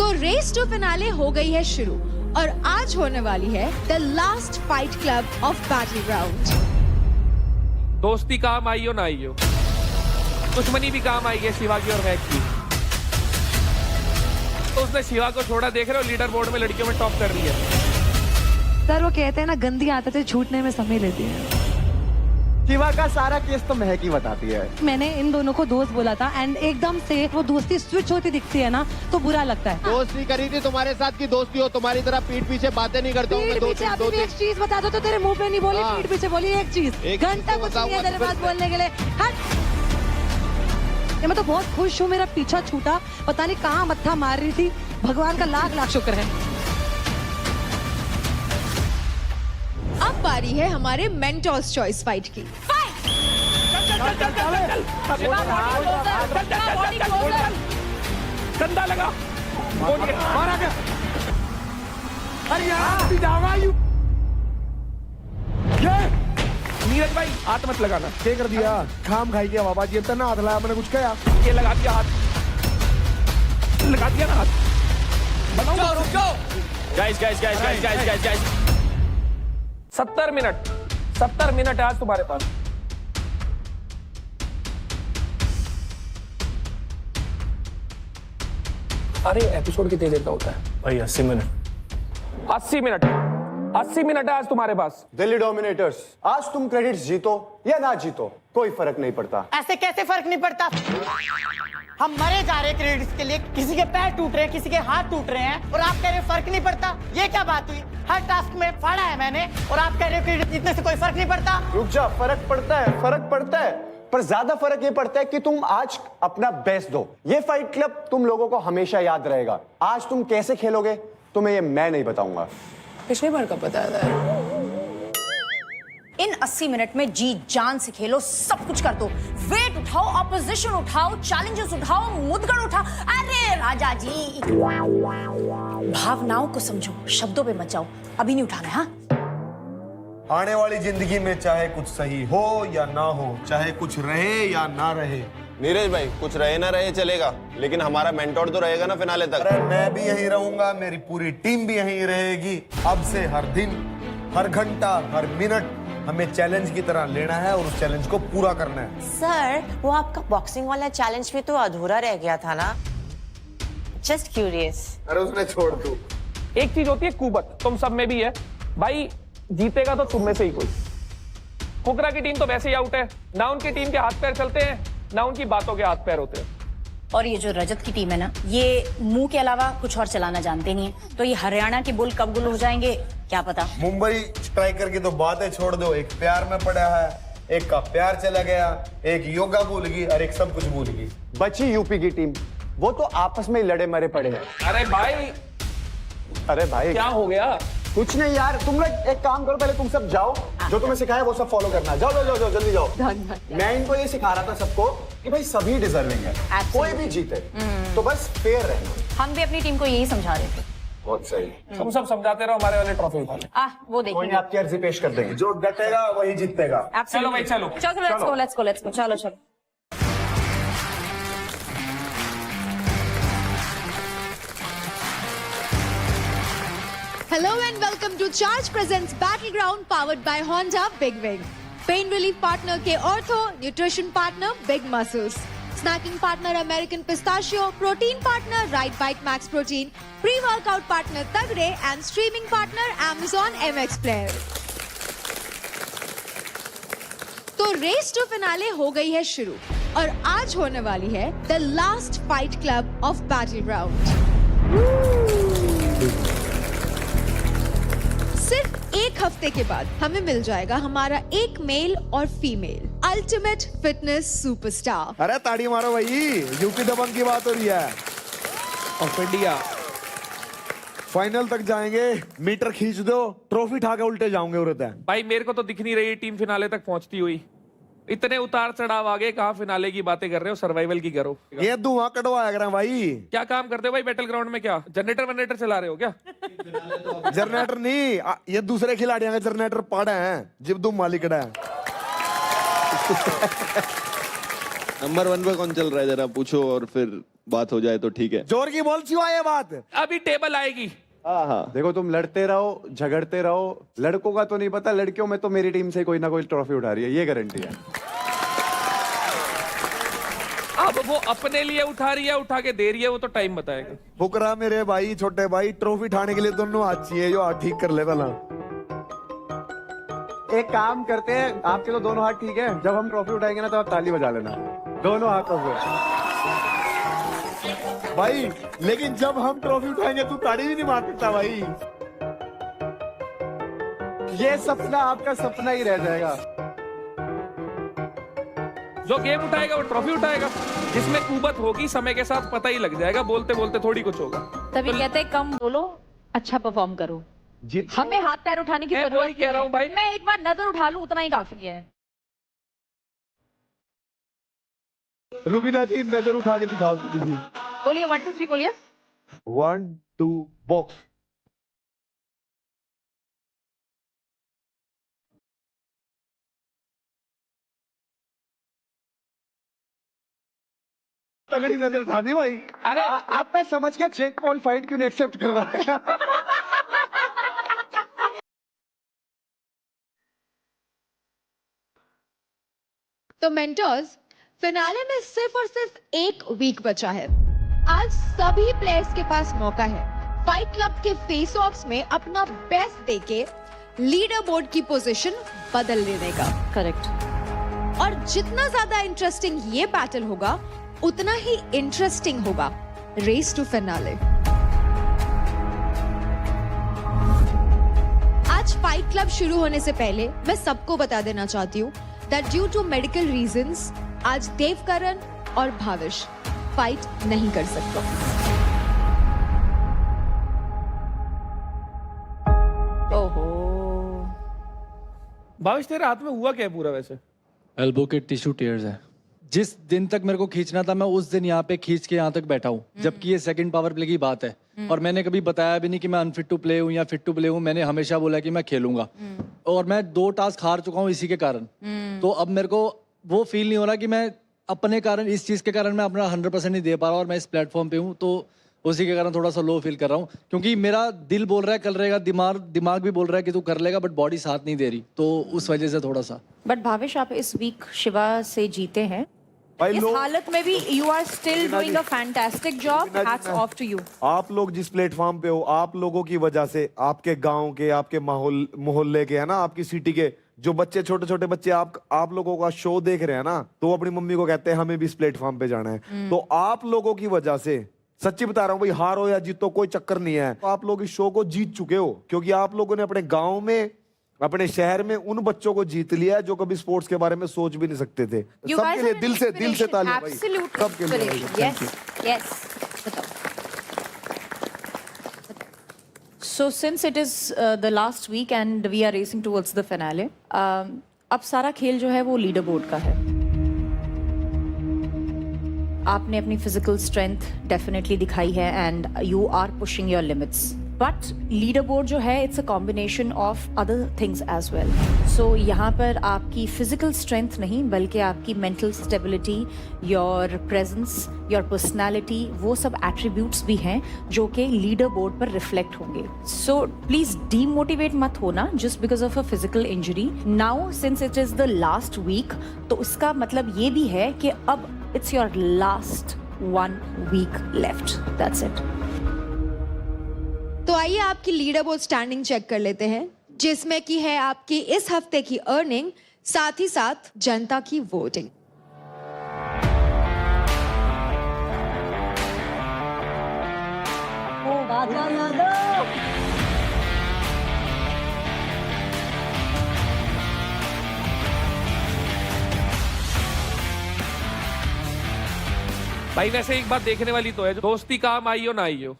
तो raise to finale हो गई है शुरू और आज होने वाली है the last fight club of battle ground. दोस्ती काम आई हो ना आई हो, दुश्मनी भी काम आई है शिवा की और मैक की। तो उसने शिवा को छोड़ा, देख रहे हो लीडर बोर्ड में लड़कियों में टॉप कर रही है। सर वो कहते हैं ना गंदी आदतें छूटने में समय लेती है। शिवा का सारा केस तो महक ही बताती है। मैंने इन दोनों को दोस्त बोला था एंड एकदम से वो दोस्ती स्विच होती दिखती है ना तो बुरा लगता है। दोस्ती करी थी तुम्हारे साथ की दोस्ती हो, तुम्हारी तरह पीठ पीछे बातें नहीं करता हूँ मैं। पीठ पीछे अभी भी एक चीज बता दो तो तेरे मुंह पे नहीं बोली, पीठ पीछे बोली एक चीज। घंटा कुछ नहीं है तेरे पास बोलने के लिए। हट। मैं तो बहुत खुश हूँ, मेरा पीछा छूटा, पता नहीं कहाँ मत्था मार रही थी। भगवान का लाख लाख शुक्र है। अब बारी है हमारे मेंटोर्स चॉइस फाइट की। गंदा लगा, मारा गया। अरे यार नीरज भाई हाथ मत लगाना। क्या कर दिया? खाम खाई गया बाबा जी, ना हाथ लाया मैंने, कुछ कहा? ये लगा दिया हाथ, लगा दिया ना हाथ। बताओ रुक जाओ। गाइस 70 मिनट है आज तुम्हारे पास। अरे एपिसोड कितनी देर का होता है भाई? 80 मिनट। 80 मिनट है आज तुम्हारे पास। दिल्ली डोमिनेटर्स, आज तुम क्रेडिट्स जीतो या ना जीतो कोई फर्क नहीं पड़ता। ऐसे कैसे फर्क नहीं पड़ता? हम मरे जा रहे क्रेडिट्स के लिए, किसी के पैर टूट रहे हैं, किसी के हाथ टूट रहे हैं और आप कह रहे हैं फर्क नहीं पड़ता। ये क्या बात हुई? हर टास्क में फाड़ा है मैंने और आप कह रहे हो क्रेडिट जीतने से कोई फर्क नहीं पड़ता। रुक जा, फर्क पड़ता है पर ज्यादा फर्क ये पड़ता है कि तुम आज अपना बेस्ट दो। ये फाइट क्लब तुम लोगों को हमेशा याद रहेगा। आज तुम कैसे खेलोगे तुम्हें ये मैं नहीं बताऊंगा। पिछली बार का पता है। इन 80 मिनट में जी जान से खेलो, सब कुछ कर दो। वेट उठाओ, ऑपोजिशन उठाओ, चैलेंजेस उठाओ, मुद्गण उठाओ। अरे राजा जी, भावनाओं को समझो, शब्दों पे मत जाओ। अभी नहीं उठाना है। हाँ, आने वाली जिंदगी में चाहे कुछ सही हो या ना हो, चाहे कुछ रहे या ना रहे। नीरज भाई कुछ रहे ना रहे चलेगा, लेकिन हमारा मेंटोर तो रहेगा ना फिनाले तक। अरे मैं भी यहीं रहूंगा, मेरी पूरी टीम भी यहीं रहेगी। अब से हर दिन, हर घंटा, हर मिनट हमें चैलेंज की तरह लेना है और उस चैलेंज को पूरा करना है। सर वो आपका बॉक्सिंग वाला चैलेंज भी तो अधूरा रह गया था ना? Just curious. अरे उसने छोड़ दू। एक चीज होती है कुबत, तुम सब में भी है भाई। जीतेगा तो तुम में से ही कोई। फुकरा की टीम तो वैसे ही आउट है, ना उनकी टीम के हाथ पैर चलते हैं ना उनकी बातों के हाथ पैर होते हैं। और ये जो रजत की टीम है ना, ये मुंह के अलावा कुछ और चलाना जानते नहीं है। तो ये हरियाणा के बुल कब गुल हो जाएंगे क्या पता। मुंबई स्ट्राइकर की तो बातें छोड़ दो, एक प्यार में पड़ा है, एक का प्यार चला गया, एक योगा भूल गई और एक सब कुछ भूल गई। बची यूपी की टीम, वो तो आपस में लड़े मरे पड़े हैं। अरे भाई क्या हो गया? कुछ नहीं यार, तुम लोग एक काम करो, पहले तुम सब जाओ, जो तुम्हें सिखाया वो सब फॉलो करना। जाओ जल्दी जाओ। मैं इनको ये सिखा रहा था सबको कि भाई सभी डिजर्विंग है, कोई भी जीते तो बस फेयर रहना। हम भी अपनी टीम को यही समझा रहे थे। बहुत सही। तुम सब समझाते रहो, हमारे वाले ट्रॉफी उठा ले। वो कोई देखिए। आपकी अर्जी पेश कर देंगे। जो डटेगा वही जीतेगा। चलो भाई चलो। Let's go. चलो। Hello and welcome to Charge Presents Battleground powered by Honda Big Wing. Pain relief partner के Ortho, nutrition partner Big Muscles, snacking partner American Pistachio, protein partner Right Bite Max Protein, pre-workout partner Tagre and streaming partner Amazon MX Player. तो raise to finale हो गई है शुरू और आज होने वाली है the last fight club of battle ground. सिर्फ एक हफ्ते के बाद हमें मिल जाएगा हमारा एक मेल और फीमेल अल्टीमेट फिटनेस सुपरस्टार। अरे ताड़ी मारो भाई, यूपी दबंग की बात हो रही है। ऑफ इंडिया फाइनल तक जाएंगे, मीटर खींच दो, ट्रॉफी उठा के उल्टे जाओगे उड़ते हैं। भाई मेरे को तो दिख नहीं रही टीम फिनाले तक पहुंचती हुई। इतने उतार चढ़ाव आगे, कहाँ फिनाले की बातें कर रहे हो, सर्वाइवल की करो। ये धुआं कटवाया करें भाई। क्या काम करते हो भाई बैटल ग्राउंड में? क्या जनरेटर चला रहे हो क्या? जनरेटर नहीं, ये दूसरे खिलाड़ियों के जनरेटर पड़े हैं, जिब्दू मालिक है। नंबर 1 पे कौन चल रहा है जरा पूछो और फिर बात हो जाए तो ठीक है। जोर की बोल क्यों आए बात? अभी टेबल आएगी। हाँ हाँ देखो तुम लड़ते रहो, झगड़ते रहो, लड़कों का तो नहीं पता, लड़कियों में तो मेरी टीम से कोई ना कोई ट्रॉफी उठा रही है, ये गारंटी है। अब वो अपने लिए उठा रही है, उठा के दे रही है, वो तो टाइम बताएगा। फुकरा मेरे भाई, छोटे भाई, ट्रॉफी उठाने के लिए दोनों हाथ चाहिए, जो हाथ ठीक कर ले पहला। एक काम करते हैं, आपके तो दोनों हाथ ठीक है, जब हम ट्रॉफी उठाएंगे ना तो आप ताली बजा लेना, दोनों हाथों से। भाई लेकिन जब हम ट्रॉफी उठाएंगे तू ताड़ी भी नहीं मार सकता भाई। ये सपना आपका सपना ही रह जाएगा। जो गेम उठाएगा वो ट्रॉफी उठाएगा। जिसमें कुबत होगी समय के साथ पता ही लग जाएगा, बोलते बोलते थोड़ी कुछ होगा। तभी कहते हैं कम बोलो, अच्छा परफॉर्म करो। हमें हाथ पैर उठाने की मैं जरूरत वही कह रहा हूँ भाई। मैं एक बार नजर उठा लूं उतना ही काफी है। रुबीना जी नजर उठा के दिखाओ दीदी। बोलिए 1 2 3 बोलिए। 1 2 बॉक्स। तगड़ी नजर उठा दी भाई। अरे आप मैं समझ गया चेक पॉइंट फाइट क्यों नहीं एक्सेप्ट कर रहा है। तो मेंटर्स, फिनाले में सिर्फ और सिर्फ 1 वीक बचा है। आज सभी प्लेयर्स के पास मौका है फाइट क्लब के फेस ऑफ्स में अपना बेस्ट देके लीडर बोर्ड की पोजीशन बदल लेने का। करेक्ट। और जितना ज्यादा इंटरेस्टिंग ये बैटल होगा, उतना ही इंटरेस्टिंग होगा रेस टू फिनाले। आज फाइट क्लब शुरू होने से पहले मैं सबको बता देना चाहती हूँ that due to medical reasons आज देवकरण और भाविश फाइट नहीं कर सकते। ओहो। भाविश तेरे हाथ में हुआ क्या है पूरा वैसे? एल्बो के टिश्यू टेयर्स है। जिस दिन तक मेरे को खींचना था मैं उस दिन यहाँ पे खींच के यहाँ तक बैठा हूँ, जबकि ये सेकंड पावर प्ले की बात है। और मैंने कभी बताया भी नहीं कि मैं अनफिट टू प्ले हूँ या फिट टू प्ले हूँ। मैंने हमेशा बोला कि मैं खेलूंगा, और मैं 2 टास्क हार चुका हूँ इसी के कारण। तो अब मेरे को वो फील नहीं हो रहा कि मैं अपने कारण, इस चीज के कारण मैं अपना 100% नहीं दे पा रहा, और मैं इस प्लेटफॉर्म पे हूँ तो उसी के कारण थोड़ा सा लो फील कर रहा हूँ। क्योंकि मेरा दिल बोल रहा है कर लेगा, दिमाग भी बोल रहा है कि तू कर लेगा, बट बॉडी साथ नहीं दे रही, तो उस वजह से थोड़ा सा। बट भाविश आप इस वीक शिवा से जीते हैं, भाई इस हालत में भी you are still doing a fantastic job. Hats off to you. आप लोग जिस प्लेटफॉर्म पे हो, आप लोगों की वजह से, आपके गांव के, आपके मोहल्ले के, है ना, आपकी सिटी के जो बच्चे, छोटे छोटे बच्चे आप लोगों का शो देख रहे हैं ना, तो वो अपनी मम्मी को कहते हैं हमें भी इस प्लेटफॉर्म पे जाना है। तो आप लोगों की वजह से, सच्ची बता रहा हूँ भाई, हारो या जीतो कोई चक्कर नहीं है, आप लोग इस शो को जीत चुके हो, क्योंकि आप लोगों ने अपने गाँव में, अपने शहर में उन बच्चों को जीत लिया है जो कभी स्पोर्ट्स के बारे में सोच भी नहीं सकते थे। सबके लिए दिल से तालियां भाई, सबके लिए। Yes yes. So since it is the last week and we are racing towards the finale, अब सारा खेल जो है वो लीडर बोर्ड का है। आपने अपनी फिजिकल स्ट्रेंथ डेफिनेटली दिखाई है and you are pushing your limits, but leaderboard जो है it's a combination of other things as well. So यहाँ पर आपकी फिजिकल स्ट्रेंथ नहीं बल्कि आपकी mental stability, your presence, your personality, वो सब एट्रीब्यूट्स भी हैं जो कि लीडर बोर्ड पर रिफ्लेक्ट होंगे। सो प्लीज डीमोटिवेट मत होना just because of a physical injury. Now since it is the last week, तो इसका मतलब ये भी है कि अब इट्स योर लास्ट 1 week लेफ्ट। That's it. तो आइए आपकी लीडर बोर्ड स्टैंडिंग चेक कर लेते हैं, जिसमें की है आपकी इस हफ्ते की अर्निंग, साथ ही साथ जनता की वोटिंग। भाई वैसे एक बात देखने वाली तो है, दोस्ती काम आई हो ना आई हो,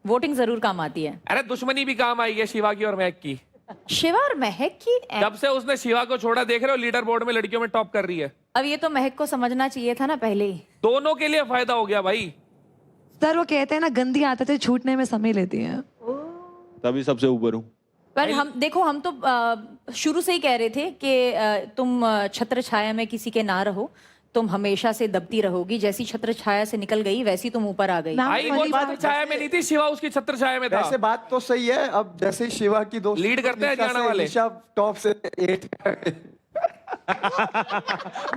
वोटिंग जरूर काम आती है। अरे दुश्मनी भी काम आई है शिवा की और महक की। शिवा और महक की जब से उसने शिवा को छोड़ा, देख रहे हो लीडर बोर्ड में लड़कियों में टॉप कर रही है। अब ये तो महक को समझना चाहिए था ना पहले ही। दोनों के लिए फायदा हो गया भाई। सर वो कहते हैं ना गंदी आदतें छूटने में समय लेती हैं। तभी सबसे ऊपर हूँ। पर हम देखो, हम तो शुरू से ही कह रहे थे कि तुम छत्र छाया में किसी के ना रहो, तुम हमेशा से दबती रहोगी, जैसी छत्र छाया से निकल गई वैसी तुम ऊपर आ गई। भाई वो छत्र छाया में नहीं थी, शिवा उसकी छत्र छाया में था। वैसे बात तो सही है। अब जैसे शिवा की दोस्त लीड करते हैं हरियाणा वाले। निशा टॉप से 8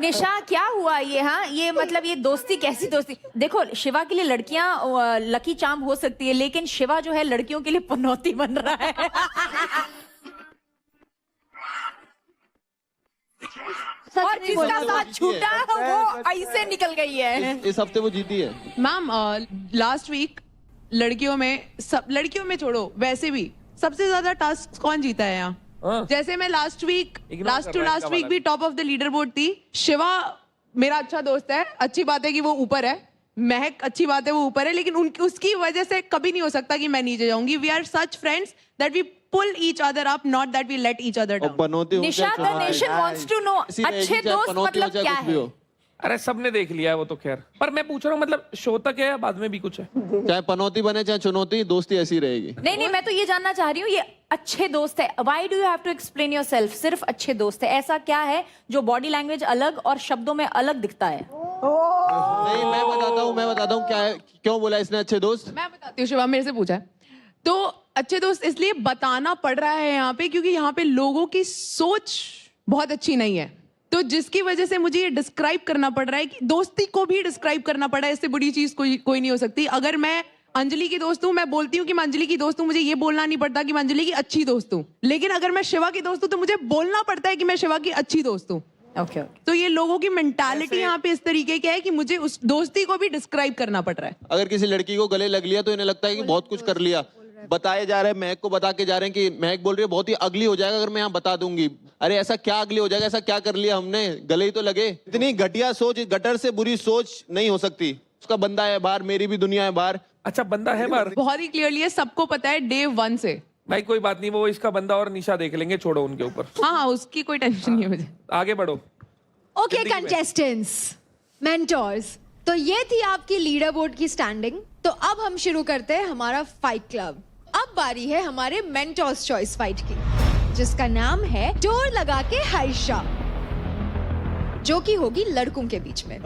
निशा क्या हुआ ये? हाँ, ये मतलब ये दोस्ती कैसी दोस्ती? देखो, शिवा के लिए लड़कियां लकी चार्म हो सकती है, लेकिन शिवा जो है लड़कियों के लिए पनौती बन रहा है। और जिसका साथ छूटा वो ऐसे निकल गई है। इस हफ्ते वो जीती है। मैम लास्ट वीक लड़कियों में छोड़ो, वैसे भी सबसे ज्यादा टास्क कौन जीता है यहाँ? जैसे मैं लास्ट टू लास्ट वीक भी top of the leader board थी। शिवा मेरा अच्छा दोस्त है, अच्छी बात है कि वो ऊपर है। महक अच्छी बात है वो ऊपर है, लेकिन उसकी वजह से कभी नहीं हो सकता कि मैं नीचे जाऊंगी। We are such friends that we pull each other up, not that we let each other down. Nisha, the nation wants to know अच्छे दोस्त मतलब क्या है? अरे सबने देख लिया है वो तो, खैर। पर मैं पूछ रहा हूँ मतलब शो तक है या बाद में भी कुछ है? चाहे पनौती बने चाहे चुनौती, दोस्ती ऐसी रहेगी। नहीं, मैं तो ये जानना चाह रही हूँ, ये अच्छे दोस्त है, why do you have to explain yourself? सिर्फ अच्छे दोस्त है, ऐसा क्या है जो बॉडी लैंग्वेज अलग और शब्दों में अलग दिखता है? नहीं, मैं बताता हूँ क्या है, क्यों बोला इसने अच्छे दोस्त। मैं बताती हूँ, शिवा मेरे से पूछा है। तो अच्छे दोस्त इसलिए बताना पड़ रहा है यहाँ पे क्योंकि यहाँ पे लोगों की सोच बहुत अच्छी नहीं है, तो जिसकी वजह से मुझे ये डिस्क्राइब करना पड़ रहा है कि दोस्ती को भी डिस्क्राइब करना पड़ा है। इससे बड़ी चीज कोई नहीं हो सकती। अगर मैं अंजलि की दोस्त हूँ, मैं बोलती हूँ कि मैं अंजलि की दोस्त हूँ, मुझे ये बोलना नहीं पड़ता कि मैं अंजलि की अच्छी दोस्त हूँ। लेकिन अगर मैं शिवा की दोस्त हूँ तो मुझे बोलना पड़ता है कि मैं शिवा की अच्छी दोस्त हूँ। ओके। तो ये लोगों की मेंटालिटी यहाँ पे इस तरीके की है कि मुझे उस दोस्ती को भी डिस्क्राइब करना पड़ रहा है। अगर किसी लड़की को गले लग लिया तो इन्हें लगता है कि बहुत कुछ कर लिया। बताए जा रहे हैं, महक को बता के जा रहे हैं कि महक बोल रही है बहुत ही अगली हो जाएगा अगर मैं यहाँ बता दूंगी। अरे ऐसा क्या अगली हो जाएगा, ऐसा क्या कर लिया हमने, गले ही तो लगे। इतनी घटिया सोच, गटर से बुरी सोच नहीं हो सकती। उसका बंदा है बाहर, मेरी भी दुनिया है बाहर। अच्छा, बंदा है बाहर? बहुत ही क्लियरली है, सबको पता है डे 1 से। भाई कोई बात नहीं, वो इसका बंदा और निशा देख लेंगे, छोड़ो उनके ऊपर। हाँ, उसकी कोई टेंशन नहीं है मुझे। आगे बढ़ो। ओके कंटेस्टेंट्स, मेंटोर्स, तो ये थी आपकी लीडर बोर्ड की स्टैंडिंग। तो अब हम शुरू करते हैं हमारा फाइट क्लब। अब बारी है हमारे मेंटोर्स चॉइस फाइट की, जिसका नाम है डोर लगा के हर्षा, जो कि होगी लड़कों के बीच में।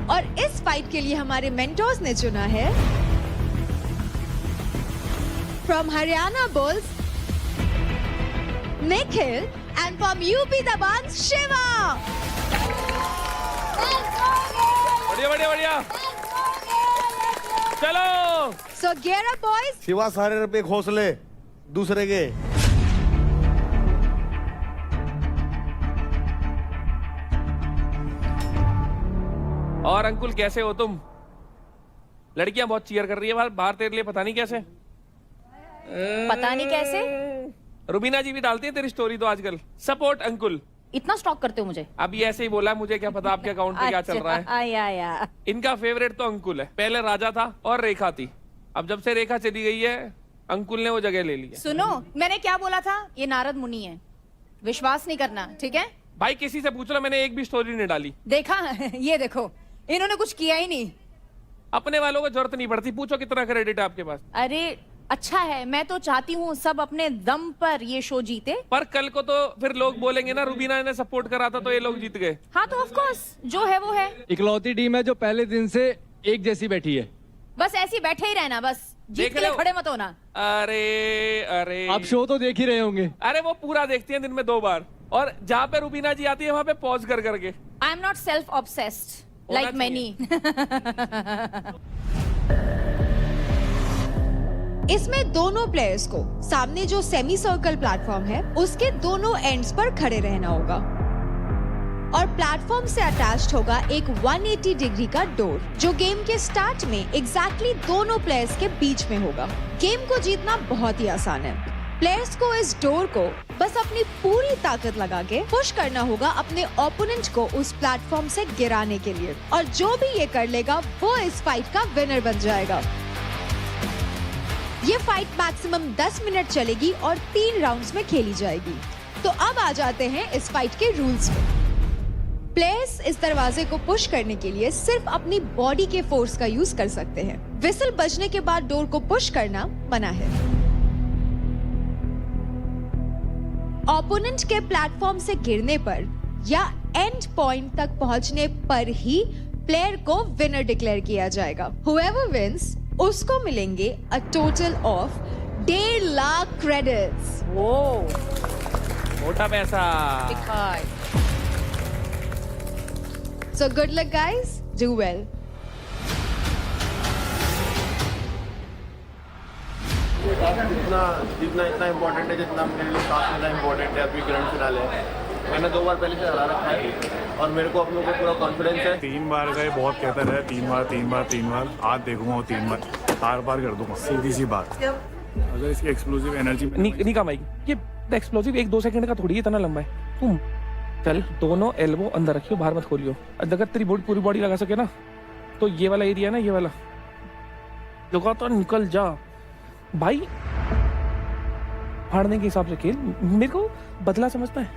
और इस फाइट के लिए हमारे मेंटोर्स ने चुना है from Haryana Bulls Nikhil and from UP Dabang Shiva. बढ़िया बढ़िया बढ़िया, चलो। सो gear up boys। शिवा सारे रुपए घोंसले दूसरे के। और अंकुल कैसे हो तुम? लड़कियां बहुत चीयर कर रही है बाहर तेरे लिए, पता नहीं कैसे। पता नहीं कैसे? रुबीना जी भी डालती है तेरी स्टोरी तो आजकल। सपोर्ट अंकुल। इतना स्टॉक करते हो मुझे? अभी ऐसे ही बोला, मुझे क्या पता आपके अकाउंट पे क्या चल रहा है। या। इनका फेवरेट तो अंकुल है। पहले राजा था और रेखा थी, अब जब से रेखा चली गई है अंकुल ने वो जगह ले ली है। सुनो, मैंने क्या बोला था? ये नारद मुनि है, विश्वास नहीं करना, ठीक है? भाई किसी से पूछ लो, मैंने एक भी स्टोरी नहीं डाली। देखा? ये देखो, इन्होंने कुछ किया ही नहीं। अपने वालों को जरूरत नहीं पड़ती, पूछो कितना क्रेडिट है आपके पास। अरे अच्छा है, मैं तो चाहती हूँ सब अपने दम पर ये शो जीते। पर कल को तो फिर लोग बोलेंगे ना रुबीना ने सपोर्ट करा था तो ये लोग जीत गए। हाँ तो ऑफ कोर्स, जो है वो है। इकलौती टीम है जो पहले दिन से एक जैसी बैठी है। बस ऐसे ही बैठे ही रहना, बस जीत के लिए खड़े मत होना। अरे आप शो तो देख ही रहे होंगे। अरे वो पूरा देखती हैं दिन में 2 बार, और जहाँ पे रुबीना जी आती है वहाँ पे पॉज कर करके। आई am not self obsessed like many. इसमें दोनों प्लेयर्स को सामने जो सेमी सर्कल प्लेटफॉर्म है उसके दोनों एंड्स पर खड़े रहना होगा, और प्लेटफॉर्म से अटैच्ड होगा एक 180 डिग्री का डोर, जो गेम के स्टार्ट में एग्जैक्टली दोनों प्लेयर्स के बीच में होगा। गेम को जीतना बहुत ही आसान है। प्लेयर्स को इस डोर को बस अपनी पूरी ताकत लगा के पुश करना होगा अपने ओपोनेंट को उस प्लेटफॉर्म से गिराने के लिए, और जो भी ये कर लेगा वो इस फाइट का विनर बन जाएगा। ये फाइट मैक्सिमम 10 मिनट चलेगी और 3 राउंड्स में खेली जाएगी। तो अब आ जाते हैं इस फाइट के रूल्स में। प्लेयर्स इस दरवाजे को पुश करने के लिए सिर्फ अपनी बॉडी के फोर्स का यूज कर सकते हैं। विसल बजने के बाद डोर को पुश करना मना है। ओपोनेंट के प्लेटफॉर्म से गिरने पर या एंड पॉइंट तक पहुंचने पर ही प्लेयर को विनर डिक्लेयर किया जाएगा। Whoever wins उसको मिलेंगे a total of 1.5 lakh credits. मोटा पैसा। So good luck guys, do well। जितना इतना इम्पोर्टेंट है जितना मेरे लिए साथ में इम्पोर्टेंट है। अभी ग्रैंड फिनाले है, मैंने 2 बार पहले से हरा रखा है और मेरे को अपनों को पूरा कॉन्फिडेंस है। 3 बार गए, बहुत कहता रहे 3 बार आज देखूंगा वो 3 बार हार बार कर दूंगा, सीधी सी बात। अगर इसकी एक्सप्लोसिव एनर्जी नहीं कमाई ये एक्सप्लोसिव 1-2 सेकंड का थोड़ी इतना लंबा है। तुम चल दोनों एल्बो अंदर रखियो, बाहर मत खोलियो। अगर तेरी पूरी बॉडी लगा सके ना तो ये वाला एरिया ना, ये वाला लगा तो निकल जा भाई। फाड़ने के हिसाब से खेल, मेरे को बदला समझता है।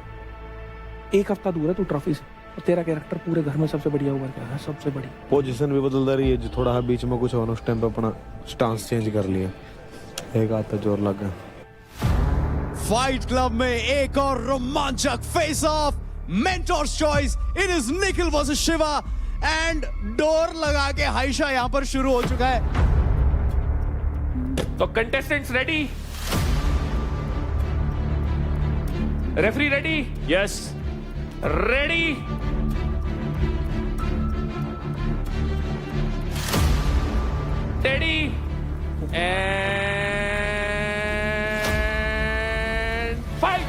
1 हफ्ता दूर है तू ट्रॉफी से और तेरा कैरेक्टर पूरे घर में सबसे बढ़िया हुआ क्या है, सबसे बड़ी पोजीशन भी बदलता रही है। जो थोड़ा बीच में कुछ और उस टाइम पे अपना स्टांस चेंज कर लिया, एक हाथ पे जोर लग गया। फाइट क्लब में एक और रोमांचक face of, mentors choice, it is Nikhil versus Shiva and door लगा के हाइशा यहां पर शुरू हो चुका है। तो contestants ready, referee ready, yes ready, teddy and fight.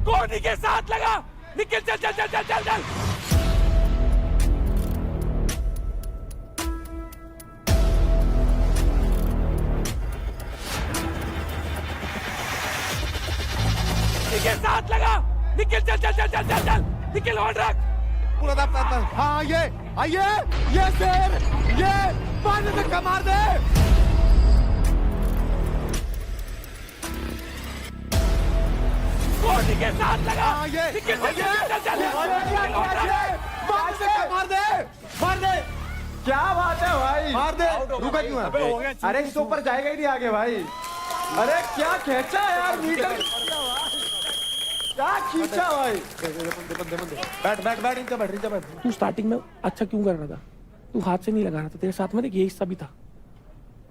कोनी के साथ लगा। निखिल चल चल चल चल चल चल। के साथ लगा। निखिल चल चल चल चल चल चल। निखिल होल्ड रख। पूरा दब हाँ ये आइए ये शेर ये पानी से कमार दे। कोनी के साथ लगा। ये निखिल चल चल चल चल। पानी से कमार दे। मार दे। क्या बात है भाई, मार दे। रुका क्यों है? अरे इससे ऊपर जाएगा ही नहीं आगे भाई। अरे क्या खींचा यार, मीटर क्या खींचा भाई। बैठ बैठ बैठ इनका बैठ इनका बैठ। तू स्टार्टिंग में अच्छा क्यों कर रहा था? तू हाथ से नहीं लगा रहा था, तेरे साथ में देख ये हिस्सा भी था।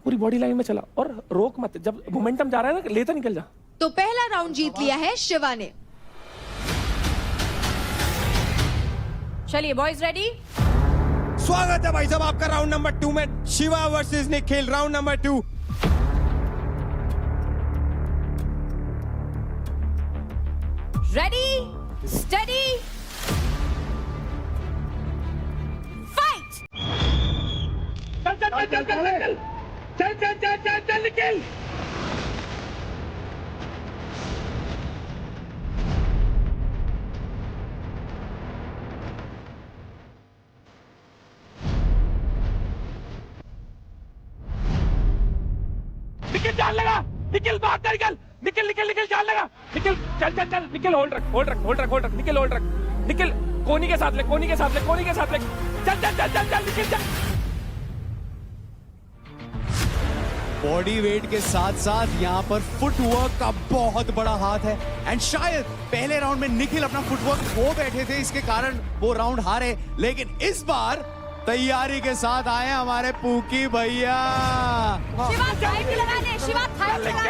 पूरी बॉडी लाइन में चला और रोक मत, जब मोमेंटम जा रहा है ना लेता निकल जा। तो पहला राउंड जीत लिया है शिवा ने। चलिए बॉयज रेडी। स्वागत है भाई साहब आपका राउंड नंबर 2 में, Shiva versus Nikhil. Round number 2। Ready steady fight. चल चल चल चल चल चल चल चल चल चल निकल। निकल जान लगा। निकल बाहर निकल। निकल निकल निकल जान लगा। निकल चल चल चल। निकल होल्ड रख होल्ड रख होल्ड रख होल्ड रख। निकल होल्ड रख। निखिल कोनी के साथ ले, कोनी के साथ ले, कोनी के साथ ले, चल चल चल चल चल निखिल चल। बॉडी वेट के साथ साथ यहाँ पर फुटवर्क का बहुत बड़ा हाथ है एंड शायद पहले राउंड में निखिल अपना फुटवर्क खो बैठे थे, इसके कारण वो राउंड हारे, लेकिन इस बार तैयारी के साथ आए हमारे पूकी भैया। शिवा थाई लगा दे, शिवा थाई लगा दे।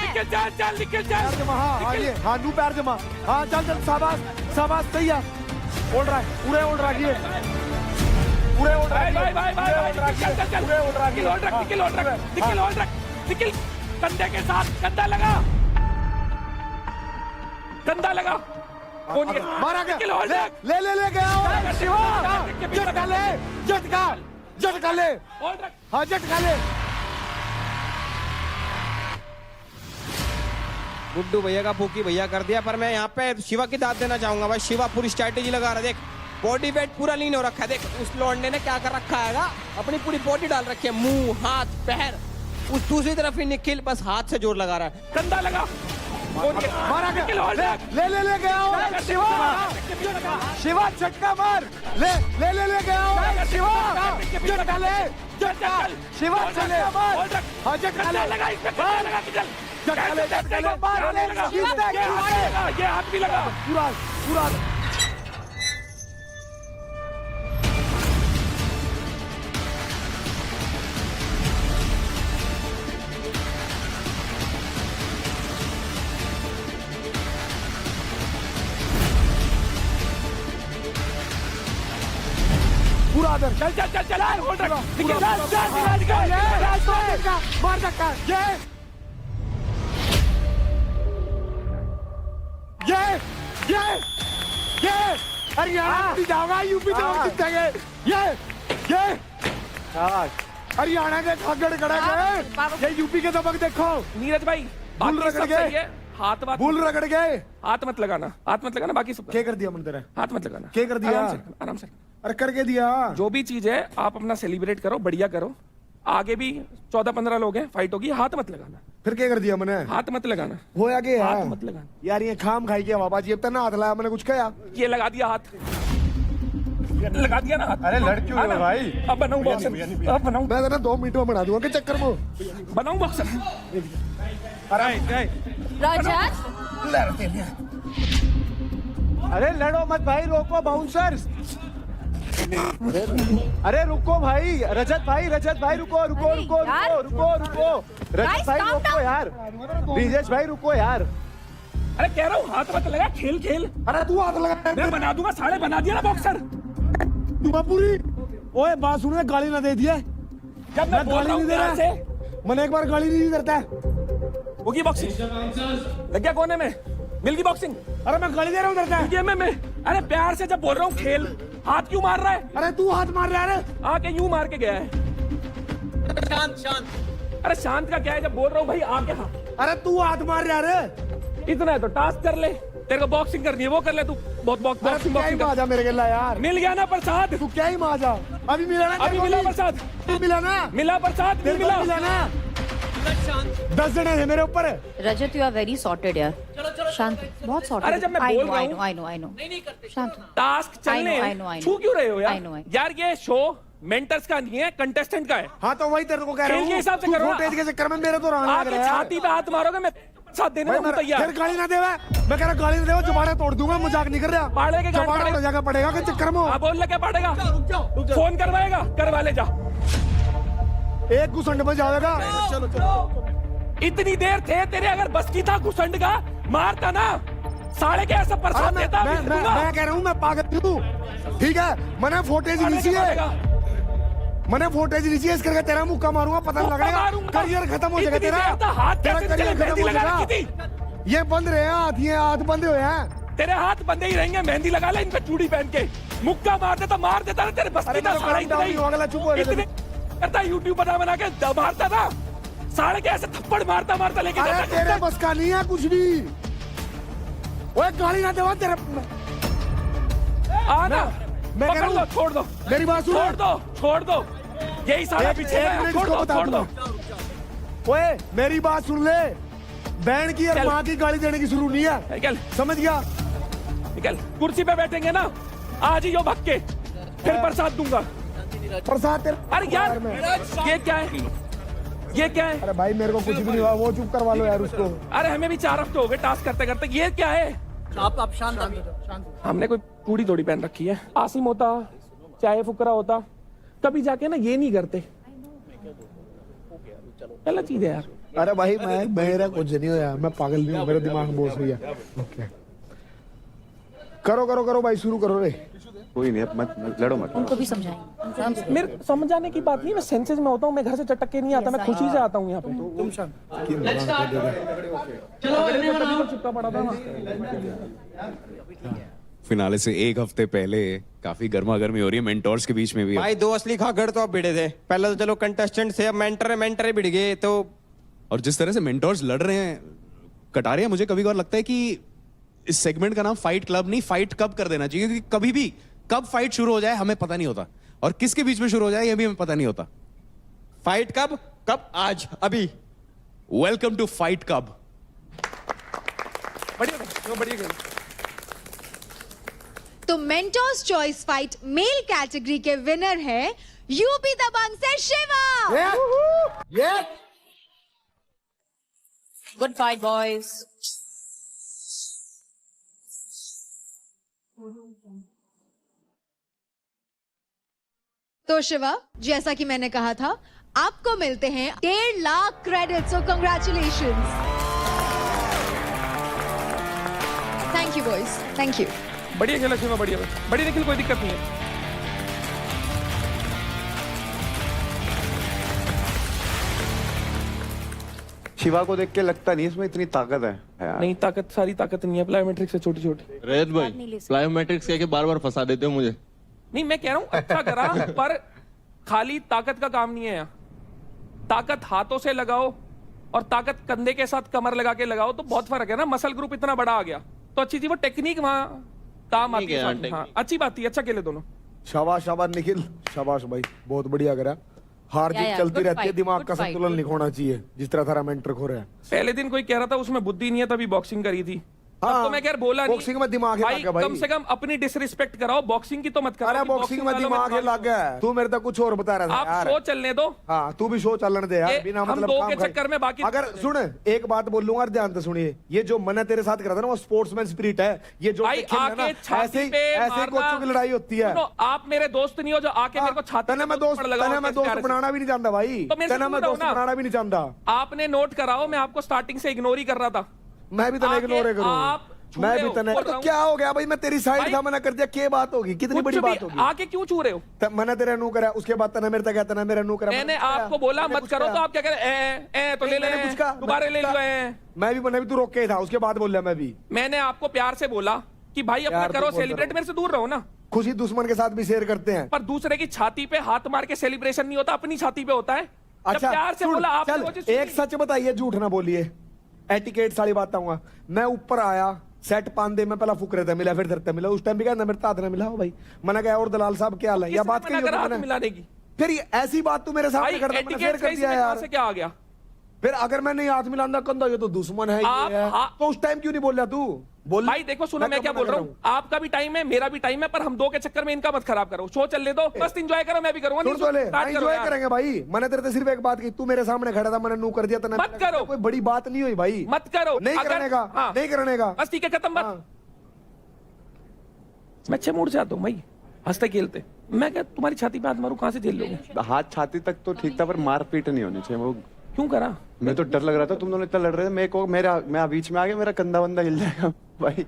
निखिल चल चल निखिल चल। हाँ ये हाँ नू पैर जमा, हाँ चल चल शाबाश शाबाश, सही है, ओढ़ रहा है पूरे ओढ़ रहा है, पूरे ओढ़ रहा है भाई भाई भाई भाई चल चल चल, पूरे ओढ़ रहा है, निखिल ओढ़ रख, निखिल ओढ़ रख, निखिल ओढ़ रख, निखिल कंधे के साथ कंधा लगा, कंधा लगा, कोनी के मारा निखिल ओढ़ ले रख, ले ले ले गया शिवा, झटका ले, झटका झटका ले, ओढ़ रख। हाँ झटका ले। गुड्डू भैया का पूकी भैया कर दिया, पर मैं यहाँ पे शिवा की दाद देना चाहूंगा भाई। शिवा पूरी स्ट्रैटेजी लगा रहा है, देख बॉडी वेट पूरा लीन हो रखा है, देख उस लौंडे ने क्या कर रखा है, अपनी पूरी बॉडी डाल रखी है, मुंह हाथ पैर, उस दूसरी तरफ ही निखिल बस हाथ से जोर लगा रहा है। कंधा लगा, मारा निखिल ओढ़ रख, ले ले ले गया शिवा, शिवा झटका मार, ले ले ले ले गया शिवा, झटका ले, झटका शिवा चले मार, हाँ झटका ले, लगा इसमें कंधा लगा कि चल, झटका ले, झटका ले, मार ले, ये हाथ भी लगा, पूरा पूरा। पूरा आदर चल चल चल चल ओढ़ रख, निखिल मार धक्का, ये हरियाणा जाओगा, यूपी जीतेंगे, ये हरियाणा के खगड़ खड़े गए, ये यूपी के दबक देखो, नीरज भाई भूल बाकी रगड़ सब सही गए, है, हाथ बात भूल रगड़ गए, हाथ मत लगाना, हाथ मत लगाना, बाकी सब क्या कर दिया मन तेरा, हाथ मत लगाना, क्या कर दिया? आराम से अरे करके दिया, जो भी चीज है आप अपना सेलिब्रेट करो, बढ़िया करो, आगे भी 14-15 लोग हैं, फाइट होगी, हाथ मत लगाना, फिर क्या कर दिया मैंने, हाथ मत लगाना, होया क्या हाथ मत लगाना, यार ये खाम खाई के बाबा जी, अब तक ना हाथ लाया मैंने, कुछ कहा ये लगा दिया हाथ, लगा दिया ना हाथ। अरे लड़की हो भाई, अब बनाऊं बॉक्सर, अब बनाऊं, मैं ना 2 मिनट में बना दूंगा के चक्कर में, बनाऊं बॉक्सर। रजत अरे लड़ो मत भाई, रोको बाउंसर्स, अरे रुको भाई, रजत भाई रुको रुको रुको रुको रुको रुको, रजत भाई रुको यार, ब्रिजेश भाई रुको यार, अरे कह रहा हूँ हाथ मत लगा, खेल खेल, अरे तू हाथ लगा, मैं बना दूंगा, साढ़े बना दिया ना बॉक्सर, तू पूरी, ओए बात सुन, गाली ना दे दिया, जब मैं बोल गाली रहा नहीं हूँ दे रहा, से मैंने एक बार गाली नहीं करता है, होगी बॉक्सिंग, लग गया कोने में, मिल गई बॉक्सिंग, अरे मैं गाली दे रहा हूँ डरता है, गेम में, अरे प्यार से जब बोल रहा हूँ खेल, हाथ क्यों मार रहा है, अरे तू हाथ मार रहा है, आके यूं मार के गया है, शांत शांत, अरे शांत का क्या है, जब बोल रहा हूँ भाई आके, हाँ अरे तू हाथ मार रहा है, इतना है तो टास्क कर ले, तेरे को बॉक्सिंग करनी है वो कर ले, तू बहुत बॉक्सिंग बॉक्सिंग कर, मेरे के लिए यार, मिल गया ना प्रसाद, तू क्या ही माजा, अभी मिला ना, अभी मिला प्रसाद, मिला ना, मिला प्रसाद, तेरे को मिला ना, 10 जने हैं मेरे ऊपर, रजत यू आर वेरी सॉर्टेड यार, शांत, बहुत सॉर्टेड, अरे जब मैं बोल रहा हूँ, आई नो शांत, टास्क चलने I know. छू क्यों रहे हो I know. यार, यार ये शो मेंटर्स का नहीं है, कंटेस्टेंट का है, हाँ तो वही तेरे को कह रहा खेल हूँ, के हिसाब से तू करो ना। फुटेज के चक्कर में मेरे तो रहना लग आके रहा है, छाती पे हाथ मारोगे, मैं साथ देने भाई में हूँ तैयार, फिर गाली ना देवे, मैं कह रहा गाली ना देवे, जुबान तोड़ दूंगा, मजाक नहीं कर रहा, पाड़े के गांड जुबान पड़ेगा। तोड़ जाकर पड़ेगा के चक्कर में, आप बोल ले क्या पड़ेगा, फोन करवाएगा, करवा ले जा, एक घुसंड में जाएगा, इतनी देर थे तेरे, अगर बस की था घुसंड का मारता ना, साले के ऐसा प्रसाद देता, मैं कह रहा हूँ मैं पागल हूँ, ठीक है, मैंने फुटेज लीची है, मैंने फुटेज लीची है, इस करके तेरा मुक्का मारूंगा, पता नहीं लगेगा, करियर खत्म हो जाएगा तेरा, तेरा करियर खत्म हो जाएगा, ये बंद रहे हाथ, ये हाथ बंद हुए हैं, तेरे हाथ बंदे ही रहेंगे, मेहंदी लगा ले इन पे चूड़ी पहन के, मुक्का मार देता ना, तेरे बस की था, साला इतने करता यूट्यूब बना के मारता था, साले के ऐसे थप्पड़ मारता लेके अरे तेरे बस का नहीं है कुछ भी, ओए गाली ना देवा तेरे, आना, मैं कह रहा हूँ, छोड़ दो, मेरी बात सुन, छोड़ दो, यही सारा पीछे है, छोड़ दो, ओए मेरी बात सुन ले, बहन की और माँ की गाली देने की जरूरत नहीं है, चल समझ गया, निकल, कुर्सी पे बैठेंगे ना, आज ही यो भग के, फिर प्रसाद दूंगा। प्रसाद अरे यार, ये क्या है, ये क्या है? अरे भाई मेरे को कुछ भी नहीं हुआ, वो चुप करवा लो यार उसको। अरे हमें भी 4 हफ्ते हो गए टास्क करते करते, ये क्या है? आप शांत हमने कोई पूरी थोड़ी पहन रखी है। आसिम होता, चाहे फुकरा होता, कभी जाके ना ये नहीं करते। गलत चीज है यार। अरे भाई मेरा कुछ नहीं हो यार, मैं पागल नहीं हूँ, मेरा दिमाग बोझ रही है। ओके करो करो करो भाई, शुरू करो रे। कोई नहीं, मत लड़ो मत। उनको भी समझाएंगे। मेरे समझाने की बात नहीं, मैं सेंसेस में होता हूँ, मैं घर से चटक के नहीं आता, मैं खुशी से आता हूँ यहाँ पे। तुम चिपका पड़ा था। फिनाले से एक हफ्ते पहले काफी गर्मा गर्मी हो रही है मेंटोर्स के बीच में भी। भाई 2 असली खागड़ तो अब भिड़े थे, पहले तो चलो कंटेस्टेंट से, अब मेंटर भिड़ गए तो। और जिस तरह से मेंटोर्स लड़ रहे हैं, कटारे हैं, मुझे कभी कभार लगता है कि इस सेगमेंट का नाम फाइट क्लब नहीं, फाइट कब कर देना चाहिए, क्योंकि कभी भी कब फाइट शुरू हो जाए हमें पता नहीं होता, और किसके बीच में शुरू हो जाए ये भी हमें पता नहीं होता। फाइट कब? आज, अभी। वेलकम टू फाइट कब। बढ़िया। तो mentors choice fight male category के विनर है यूपी दबंग से शिवा। Good fight boys. तो शिवा, जैसा कि मैंने कहा था, आपको मिलते हैं 1.5 lakh credits. So congratulations. Thank you boys, thank you. बढ़िया खेला शिवा, बढ़िया निखिल, कोई दिक्कत नहीं है। शिवा को देख के लगता नहीं इसमें इतनी ताकत है यार। नहीं, ताकत सारी ताकत नहीं है, प्लायोमेट्रिक्स से छोटी छोटी। रजत भाई, प्लायोमेट्रिक्स कह के बार-बार फंसा देते हो मुझे। नहीं, मैं कह रहा हूँ अच्छा करा, पर खाली ताकत का काम नहीं है यहाँ। ताकत हाथों से लगाओ और ताकत कंधे के साथ कमर लगा के लगाओ तो बहुत फर्क है ना। मसल ग्रुप इतना बड़ा आ गया तो अच्छी थी, वो टेक्निक वहाँ काम आती है। हाँ, अच्छी बात थी, अच्छा खेले दोनों। शाबाश शाबाश निखिल, शाबाश भाई, बहुत बढ़िया करा। हार जीत चलती रहती है, दिमाग का संतुलन नहीं खोना चाहिए, जिस तरह थारा मेंटर खो रहा है। पहले दिन कोई कह रहा था उसमें बुद्धि नहीं है तभी बॉक्सिंग करी थी। हाँ, तो मैं कह बोला नहीं, बॉक्सिंग में दिमाग है भाई। कम से कम अपनी डिसरिस्पेक्ट कराओ, बॉक्सिंग की तो मत करो। अरे बॉक्सिंग में दिमाग है लग गया। तू मेरे तक कुछ और बता रहा था आप यार। शो चलने दो। हाँ, तू भी शो चलने दे यार, बिना हम मतलब दो काम के खाए। चक्कर में बाकी। अगर सुन, एक बात बोलूंगा और ध्यान से सुनिए, ये जो मैंने तेरे साथ करा था ना, वो स्पोर्ट्समैन स्पिरिट है। ये जो भाई आके छाती पे ऐसे कोचों की लड़ाई होती है। आप मेरे दोस्त नहीं हो जो आके मेरे को छाती में दोस्त बनाना भी नहीं जानता भाई, मैं दोस्त बनाना भी नहीं जानता। आपने नोट कराओ, मैं आपको स्टार्टिंग से इग्नोर ही कर रहा था। मैं भी तने इग्नोर करूँ, मैं भी तने। तो क्या हो गया भाई, मैं तेरी साइड था, मैंने कर दिया, क्या बात होगी, कितनी बड़ी बात होगी। आके क्यों छू रहे हो? मैंने तेरे नु करा, उसके बाद तने मेरे तक कहता ना मेरा नु करा। मैंने आपको बोला मत करो तो आप क्या करे? तो ले ले, दोबारा ले लो। मैं भी तू रोक के था, उसके बाद बोल रहा मैं भी। मैंने आपको प्यार से बोला कि भाई अपना करो सेलिब्रेट, मेरे से दूर रहो ना। खुशी दुश्मन के साथ भी शेयर करते हैं, पर दूसरे की छाती पे हाथ मार के सेलिब्रेशन नहीं होता, अपनी छाती पे होता है। अच्छा प्यार से बोला आप। एक सच बताइए, झूठ ना बोलिए, एटिकेट सारी बात आऊंगा। मैं ऊपर आया, सेट पांदे में पहला फुकरे था, मिला फिर धरते मिला, उस टाइम भी कहना मेरे ताद ने मिला हो भाई। मैंने कहा और दलाल साहब क्या हाल है, या बात कही मिलाने की। फिर ऐसी बात तू मेरे सामने कर दिया यार। क्या आ गया फिर? अगर मैं नहीं हाथ मिलाना कंधा, ये तो दुश्मन है, ये है। तो उस टाइम क्यों नहीं बोल रहा तू? बोल भाई देखो सुनो, मैं क्या बोल रहा हूँ, आपका भी टाइम है, मेरा भी टाइम है, पर हम दो के चक्कर में इनका मत खराब करो। शो चलने दो, बस एंजॉय करो, मैं भी करूंगा। एंजॉय करेंगे भाई। मैंने तेरे से सिर्फ एक बात की, तू मेरे सामने खड़ा था, मैंने नू कर दिया, मत करो। कोई बड़ी बात नहीं हुई भाई, मत करो। नहीं करने का, नहीं करने का, बस ठीक है, खत्म बात। मैं अच्छे मूड से आता हूँ भाई, हंसते खेलते। मैं क्या तुम्हारी छाती पे हाथ मारूं, कहाँ से झेल लोगे? हाथ छाती तक तो ठीक था, पर मारपीट नहीं होनी चाहिए। वो क्यों करा? मैं तो डर लग रहा था, तुम दोनों इतना लड़ रहे थे, मैं बीच में आ गया, मेरा कंधा वंदा हिल जाएगा भाई।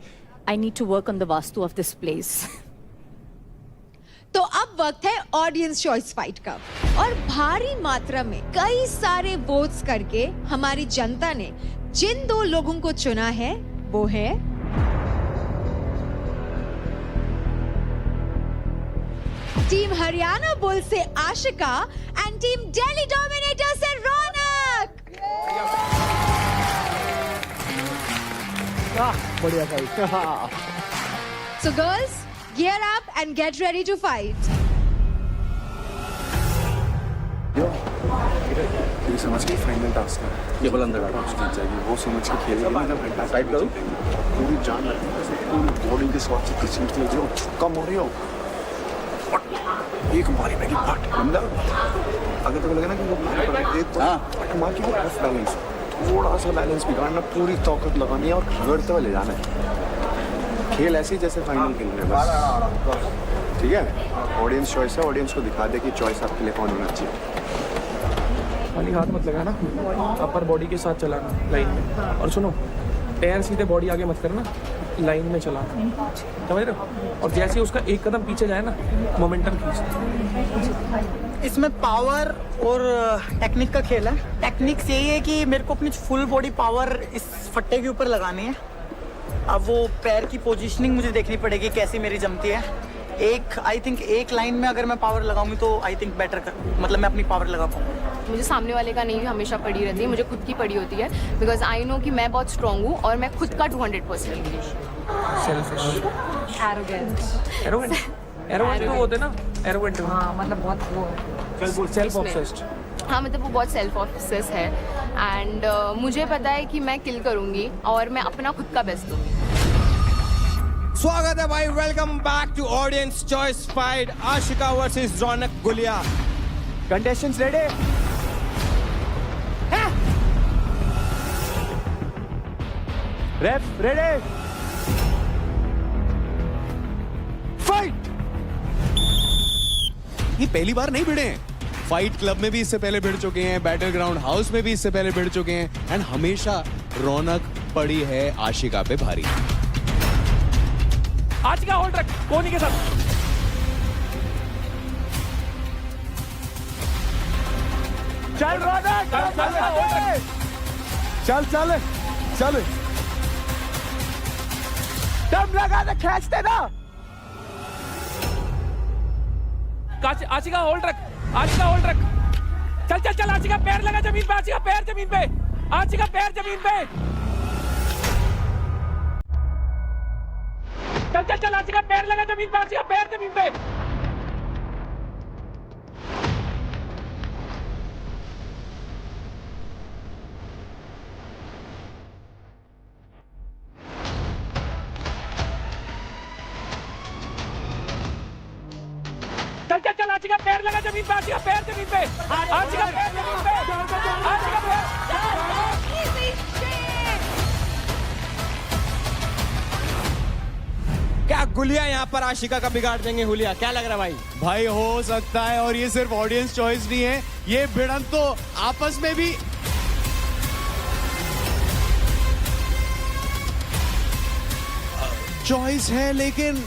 I need to work on the vastu of this place. तो अब वक्त है ऑडियंस चॉइस फाइट का, और भारी मात्रा में कई सारे वोट्स करके हमारी जनता ने जिन 2 लोगों को चुना है वो है टीम हरियाणा बुल से Ashika and team Delhi dominator से रौनक। बढ़िया fight. So girls, gear up and get ready to fight. ये समझ के फाइनल टास्क है, केवल अंदर डाटा जीत जाएगी, वो समझ के खेलेगी। मतलब घंटा टाइप करो, पूरी जान लगती है, पूरी बॉडी के साथ से किसी के जो कम हो रही हो, एक मारी में फट बंदा। अगर तुम्हें लगे ना कि वो एक तो मार की वो ऑफ बैलेंस, थोड़ा सा बैलेंस बिगाड़ना, पूरी ताकत लगानी है और झगड़ते हुए ले जाना है। खेल ऐसे ही जैसे फाइनल खेल रहे हैं बस, ठीक है। ऑडियंस चॉइस है, ऑडियंस को दिखा दे कि चॉइस आपके लिए कौन होना चाहिए। खाली हाथ मत लगाना, अपर बॉडी के साथ चलाना लाइन में। और सुनो, पैर सीधे बॉडी आगे मत करना, लाइन में चलाना, समझ रहे हो? और जैसे ही उसका एक कदम पीछे जाए ना, मोमेंटम खींचना। इसमें पावर और टेक्निक का खेल है। टेक्निक्स यही है कि मेरे को अपनी फुल बॉडी पावर इस फट्टे के ऊपर लगानी है। अब वो पैर की पोजीशनिंग मुझे देखनी पड़ेगी कैसी मेरी जमती है। आई थिंक एक लाइन में अगर मैं पावर लगाऊंगी तो आई थिंक मतलब मैं अपनी पावर लगा पाऊंगा। मुझे सामने वाले का नहीं हमेशा पड़ी रहती है, मुझे खुद की पड़ी होती है, बिकॉज आई नो कि मैं बहुत स्ट्रांग हूँ और मैं खुद का 200% एरोगेंट तो होते ना, एरोगेंट। हाँ मतलब बहुत वो सेल्फ ऑब्सेस्ड। हाँ मतलब वो बहुत सेल्फ ऑब्सेस है एंड मुझे पता है कि मैं किल करूंगी और मैं अपना खुद का बेस्ट दूंगी। स्वागत है भाई, welcome back to audience choice fight, Ashika versus Raunak Gulia. Contestants ready? Ref ready? Fight! ये पहली बार नहीं भिड़े हैं। फाइट क्लब में भी इससे पहले भिड़ चुके हैं, बैटल ग्राउंड हाउस में भी इससे पहले भिड़ चुके हैं, एंड हमेशा रौनक पड़ी है आशिका पे भारी। आज का होल्ड रख कोहनी के साथ। चल रौनक, चल चल चल, दम लगा के खींचते ना। आशिका होल्ड रख, आशिका होल्ड रख। चल चल चल, आशिका पैर लगा जमीन पे, आशिका पैर जमीन पे, आशिका पैर जमीन पे। चल चल चल, आशिका पैर लगा जमीन पे, आशिका पैर जमीन पे। चल चल चल, आशिका पैर लगा जमीन पे, आशिका पैर जमीन पे, आशिका पैर जमीन पे, आशिका पैर। क्या गुलिया यहाँ पर आशिका का बिगाड़ देंगे हुलिया? क्या लग रहा है भाई? भाई हो सकता है, और ये सिर्फ ऑडियंस चॉइस नहीं है, ये भिड़न तो आपस में भी चॉइस है, लेकिन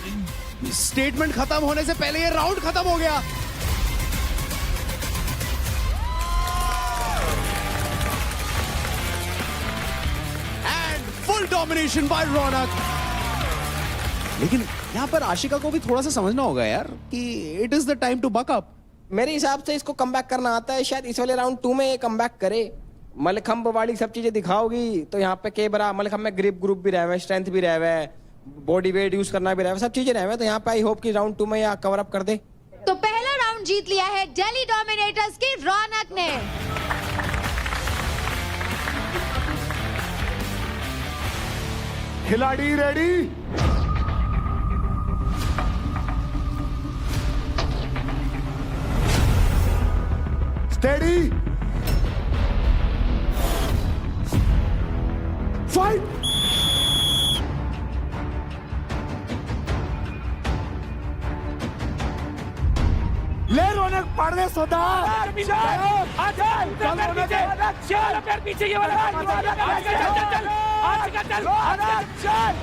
स्टेटमेंट खत्म होने से पहले ये राउंड खत्म हो गया। एंड फुल डोमिनेशन बाय रौनक। लेकिन यहाँ पर आशिका को भी थोड़ा सा समझना होगा यार कि it is the time to buck up. मेरे हिसाब से इसको कमबैक करना आता है, शायद इस वाले राउंड 2 में ये कमबैक करे। मलखम्ब वाली सब चीजें दिखाओगी तो यहाँ पे के बरा मलखम्ब में ग्रिप ग्रुप भी रहे हुए, स्ट्रेंथ भी रहे हुए, बॉडी वेट यूज करना भी रहे हुए, सब चीजें रहे हुए, तो यहाँ पे आई होप कि राउंड 2 में या कवर अप कर दे। तो पहला राउंड जीत लिया है दिल्ली डोमिनेटर्स की रौनक ने। खिलाड़ी रेडी? Steady, fight! ले रौनक, पढ़ दे सोदा।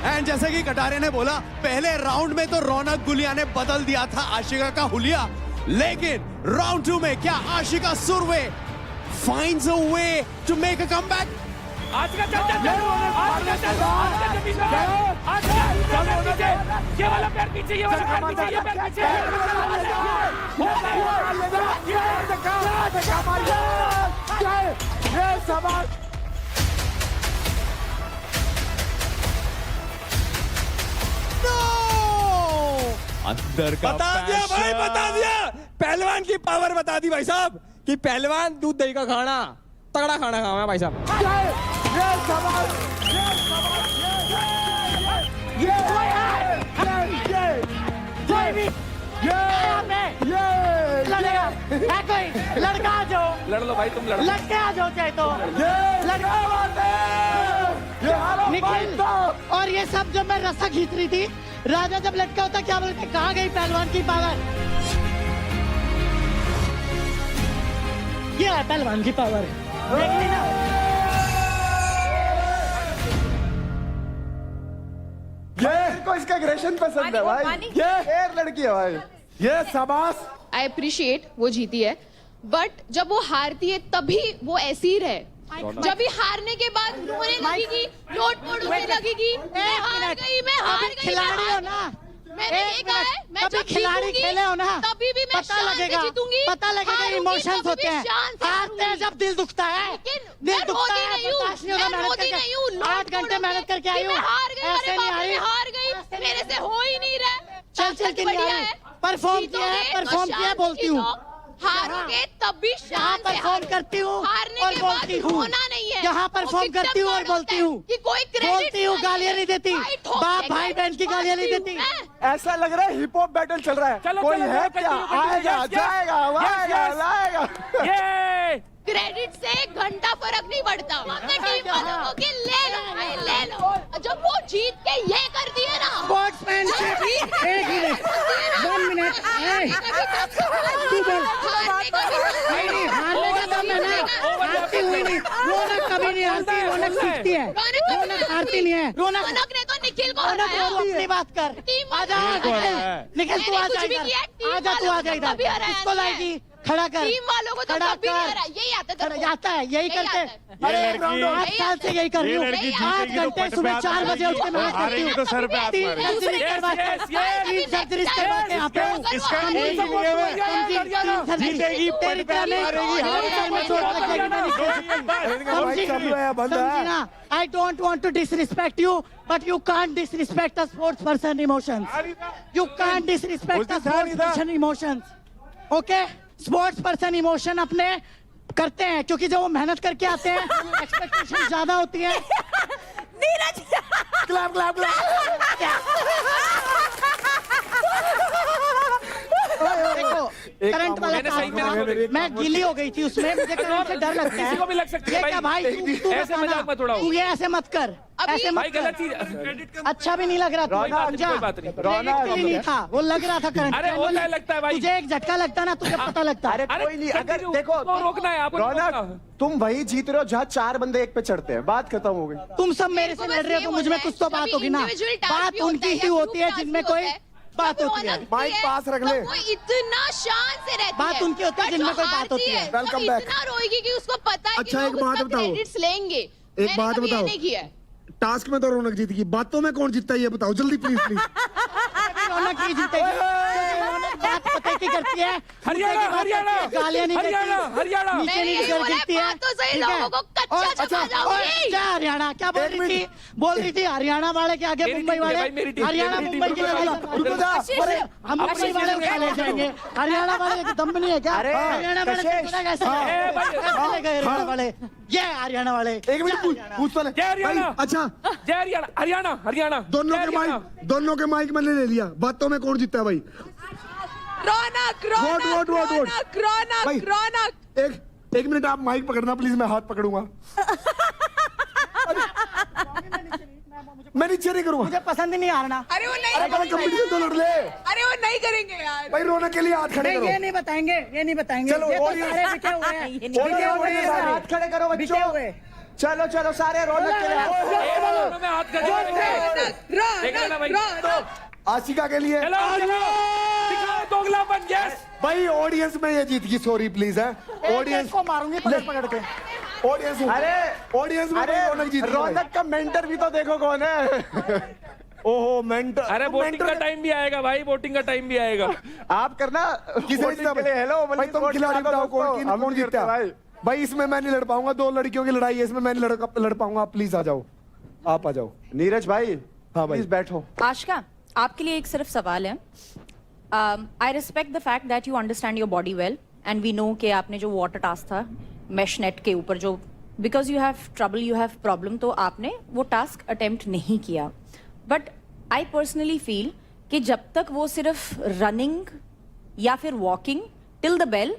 एंड जैसे कि कटारे ने बोला, पहले राउंड में तो रौनक गुलिया ने बदल दिया था आशिका का हुलिया, लेकिन राउंड 2 में क्या Ashika Surve finds a way to make a comeback? Ashika चल चल चल, आशिका चल, आशिका जमीन पे, आशिका पैर पीछे, ये वाला पैर पीछे, ये वाला पैर पीछे, ये पैर पीछे। अंदर का बता दिया भाई, बता दिया। पहलवान की पावर बता दी भाई साहब कि पहलवान दूध दही का खाना, तगड़ा खाना खाऊंगा भाई साहब। लड़ेगा है कोई लड़का आ जाओ, लड़ लो भाई, तुम लड़ो। लड़के आ जाओ चाहे तो निखिल। और ये सब जब मैं रस्सा खींच रही थी, राजा जब लटका होता क्या बोलते, कहाँ गई पहलवान की पावर? ये है पहलवान की पावर, देख ली ना। ये को इसका एग्रेशन पसंद है भाई, ये फेर लड़की है भाई, ये शाबाश। आई अप्रिशिएट वो जीती है, बट जब वो हारती है तभी वो ऐसी ही रहे। जब भी हारने के बाद रोने लगेगी, लोट पोट होने लगेगी, मैं हार गई, मैं हार गई, खिलाड़ी हो ना, मैंने ये कहा है, मैं कभी जब खिलाड़ी जीतूंगी, खेले हो ना, तभी भी मैं पता शान से लगेगा, जीतूंगी, पता लगेगा हारूंगी इमोशंस तभी होते भी हैं। शान से हारते हैं हारूंगी। जब दिल दुखता है, लेकिन दिल मैं दुखता रोती है, नहीं हूँ, बर्दाश्त नहीं होता, मैं मेहनत रोती नहीं हूँ, करके 8 घंटे मेहनत करके आई हूँ, मैं हार गई, ऐसे अरे नहीं बाप आ रे, रही, हार गई, मेरे से हो ही नहीं रहा। चल चल के नहीं आ बढ़िया रही, है, परफॉर्म किया है, जीतोगे तो परफॉर्म किया है, शान बोलती हूँ, हारोगे तब भी यहाँ शान से परफॉर्म हारोगे। करती हूँ हारने और के बाद बोलती हूँ, रोना नहीं है, यहाँ वो परफॉर्म victim करती हूँ और mode बोलती होता है हूँ, कि कोई credit बोलती हूँ, गालियाँ नहीं देती, भाई ठोक बाप देगा, भाई बहन की गालियाँ नहीं देती। ऐसा लग रहा है हिप हॉप बैटल चल रहा है, चलो, कोई चलो, है चलो, क्या? continue, आएगा, yes, yes, जाएगा, आएगा, yes. लाएगा। ये क्रेडिट से एक घंटा फर्क नहीं पड़ता। अपने टीम वालों को कि ले लो भाई, ले लो। जब वो जीत के ये कर दिए ना, स्पोर्ट्समैनशिप, एक मिनट, 1 मिनट, तू बोल, नहीं, हारने का दम है ना, हारती हुई नहीं, रौनक कभी नहीं हारती, रौनक सीखती है, रौनक हारती नहीं है, रौनक रौनक ने तो निखिल को रौनक हराया। रोती है। अपनी बात कर, टीम आजा निखिल, तू मैंने आजा कुछ भी इधर, किया, टीम आजा तू वालों आजा को इधर, कभी हराया किसको नहीं है। लाएगी? खड़ा कर, टीम वालों को तो खड़ा कभी नहीं कर। हराया, यही आता था। खड़ा जाता है, यही करते आता है। अरे राउंड 8 साल से यही कर रही हूँ, 8 घंटे सुबह 4 बजे उठ के मेहनत करती हूँ, 3 सर्जरी करवा के, 3 सर्जरी करवा के यहाँ पे हूँ, तेरी तरह नहीं, मैं चोट लग जाएगी, मैं नहीं समझी ना। I don't want to disrespect you, but you can't disrespect a sports person emotions. You can't disrespect a sports person emotions. Okay? Sports person emotion अपने करते हैं, क्योंकि जब वो मेहनत करके आते हैं एक्सपेक्टेशन ज्यादा होती है। नीरज क्लैप क्लैप देखो करंट वाला काम था, मैं गीली हो गई थी उसमें, मुझे करंट से डर लगता है। किसी को भी लग सकती है ये क्या भाई, तू ऐसे मजाक मत उड़ाओ। तू ये ऐसे मत कर, ऐसे भाई मत गलत कर, चीज। अच्छा भी नहीं लग रहा। कोई बात नहीं, कोई बात नहीं। क्रेडिट के लिए नहीं था, वो लग रहा था करंट। अरे होता है, लगता है भाई। तुझे एक झटका लगता ना, तुझे पता लगता। अरे कोई नहीं, अगर देखो तो रोकना है आपको, रौनक, तुम वही जीत रहे हो जहाँ 4 बंदे एक पे चढ़ते हैं, बात खत्म हो गई। तुम सब मेरे से लड़ रहे हो तो मुझ में कुछ तो बात होगी ना। बात उनकी ही होती है जिनमें कोई बात होती है। माइक पास रख ले। वो इतना शान से रहती बात है, उनकी होती है but जिनमें जो कोई बात हारती होती है। वो Welcome back. इतना रोएगी कि उसको पता है अच्छा, कि एक लोग बात उसका बताओ। क्रेडिट्स लेंगे। एक बात मैंने कभी ये बताओ। नहीं किया है। टास्क में तो रौनक जीत गई, बातों में कौन जीतता है ये बताओ जल्दी प्लीज प्लीज। रौनक नहीं जीतेगी, क्योंकि रौनक बात पता की करती है, हरियाणा, हरियाणा, गालियां नहीं हरियाणा, देती, हरियाणा। नीचे मैंने नहीं यही बोला, गिरती है। बात तो सही, ठीक है? लोगों को कच्चा और छपा अच्छा, जाओगी। और क्या हरियाणा, क्या बोल रही थी? बोल रही थी हरियाणा वाले के आगे मेरी मुंबई टीम है वाले, भाई, मेरी टीम, हरियाणा मेरी टीम, मुंबई की रुको लड़ाई जा, करवा रुको जा, रही है। अरे हम मुंबई वाले उठा ले जाएंगे, हरियाणा वाले की दम नहीं है क्या? अरे, हरियाणा वाले कशिश, से कैसे हाँ, कैसे ले गए हरियाणा वाले? ये हरियाणा वाले, एक मिनट पूछ तो ले जय हरियाणा। भाई, अच्छा जय हरियाणा, हरियाणा, हरियाणा। दोनों जय के हरियाणा। माइक, दोनों के माइक मैंने ले लिया, बातों में कौन जीतता है भाई? रौनक, वोट, वोट, वोट, वोट। रौनक, भाई, रौनक। एक मिनट आप माइक पकड़ना प्लीज, मैं हाथ पकड़ूंगा। मैं नीचे नहीं करूंगा। मुझे पसंद ही नहीं हारना। अरे वो नहीं, अरे कंपटीशन तो लड़ ले अरे वो नहीं करेंगे यार। भाई, रौनक के लिए हाथ खड़े नहीं, करो। ये नहीं बताएंगे, ये नहीं बताएंगे। चलो, ये तो audience- सारे बिके हुए हैं, बिके ऑडियंस हुए हैं के सारे। हाथ खड़े करो बिके बच्चों। हुए। चलो चलो सारे रौनक के लिए हाथ। दोनों में हाथ खड़े देख लेना भाई। आशिका के लिए चलो, चलो, दिखाओ दोगलापन, यस। भाई ऑडियंस में ये जीत गई, सॉरी प्लीज है ऑडियंस को मारूंगी पकड़ के। ऑडियंस ऑडियंस में अरे रौनक जीत गई भाई। रौनक का मेंटर भी तो देखो कौन है। ओहो मेंटर, अरे वोटिंग का टाइम भी आएगा भाई, वोटिंग का टाइम भी आएगा। आप करना किसे voting जीता के लिए हेलो भाई? तुम खिलाड़ी बताओ कौन जीतता भाई। भाई? इसमें मैं नहीं लड़ पाऊंगा, 2 लड़कियों की लड़ाई है, इसमें मैं नहीं लड़ पाऊंगा। आप प्लीज आ जाओ, आप आ जाओ। नीरज भाई, हाँ भाई। प्लीज बैठो। आशिका, आपके लिए एक सिर्फ सवाल है। I respect the fact that you understand your body well and we know कि आपने जो वाटर टास्क था मैश नेट के ऊपर जो because you have trouble, you have problem, तो आपने वो टास्क अटेम्प्ट नहीं किया. बट आई पर्सनली फील कि जब तक वो सिर्फ रनिंग या फिर वॉकिंग टिल द बेल,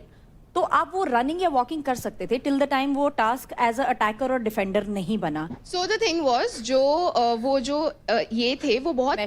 तो आप वो रनिंग या वॉकिंग कर सकते थे टिल द टाइम वो टास्क एज अ अटैकर और डिफेंडर नहीं बना. सो द थिंग वाज वो जो ये थे वो बहुत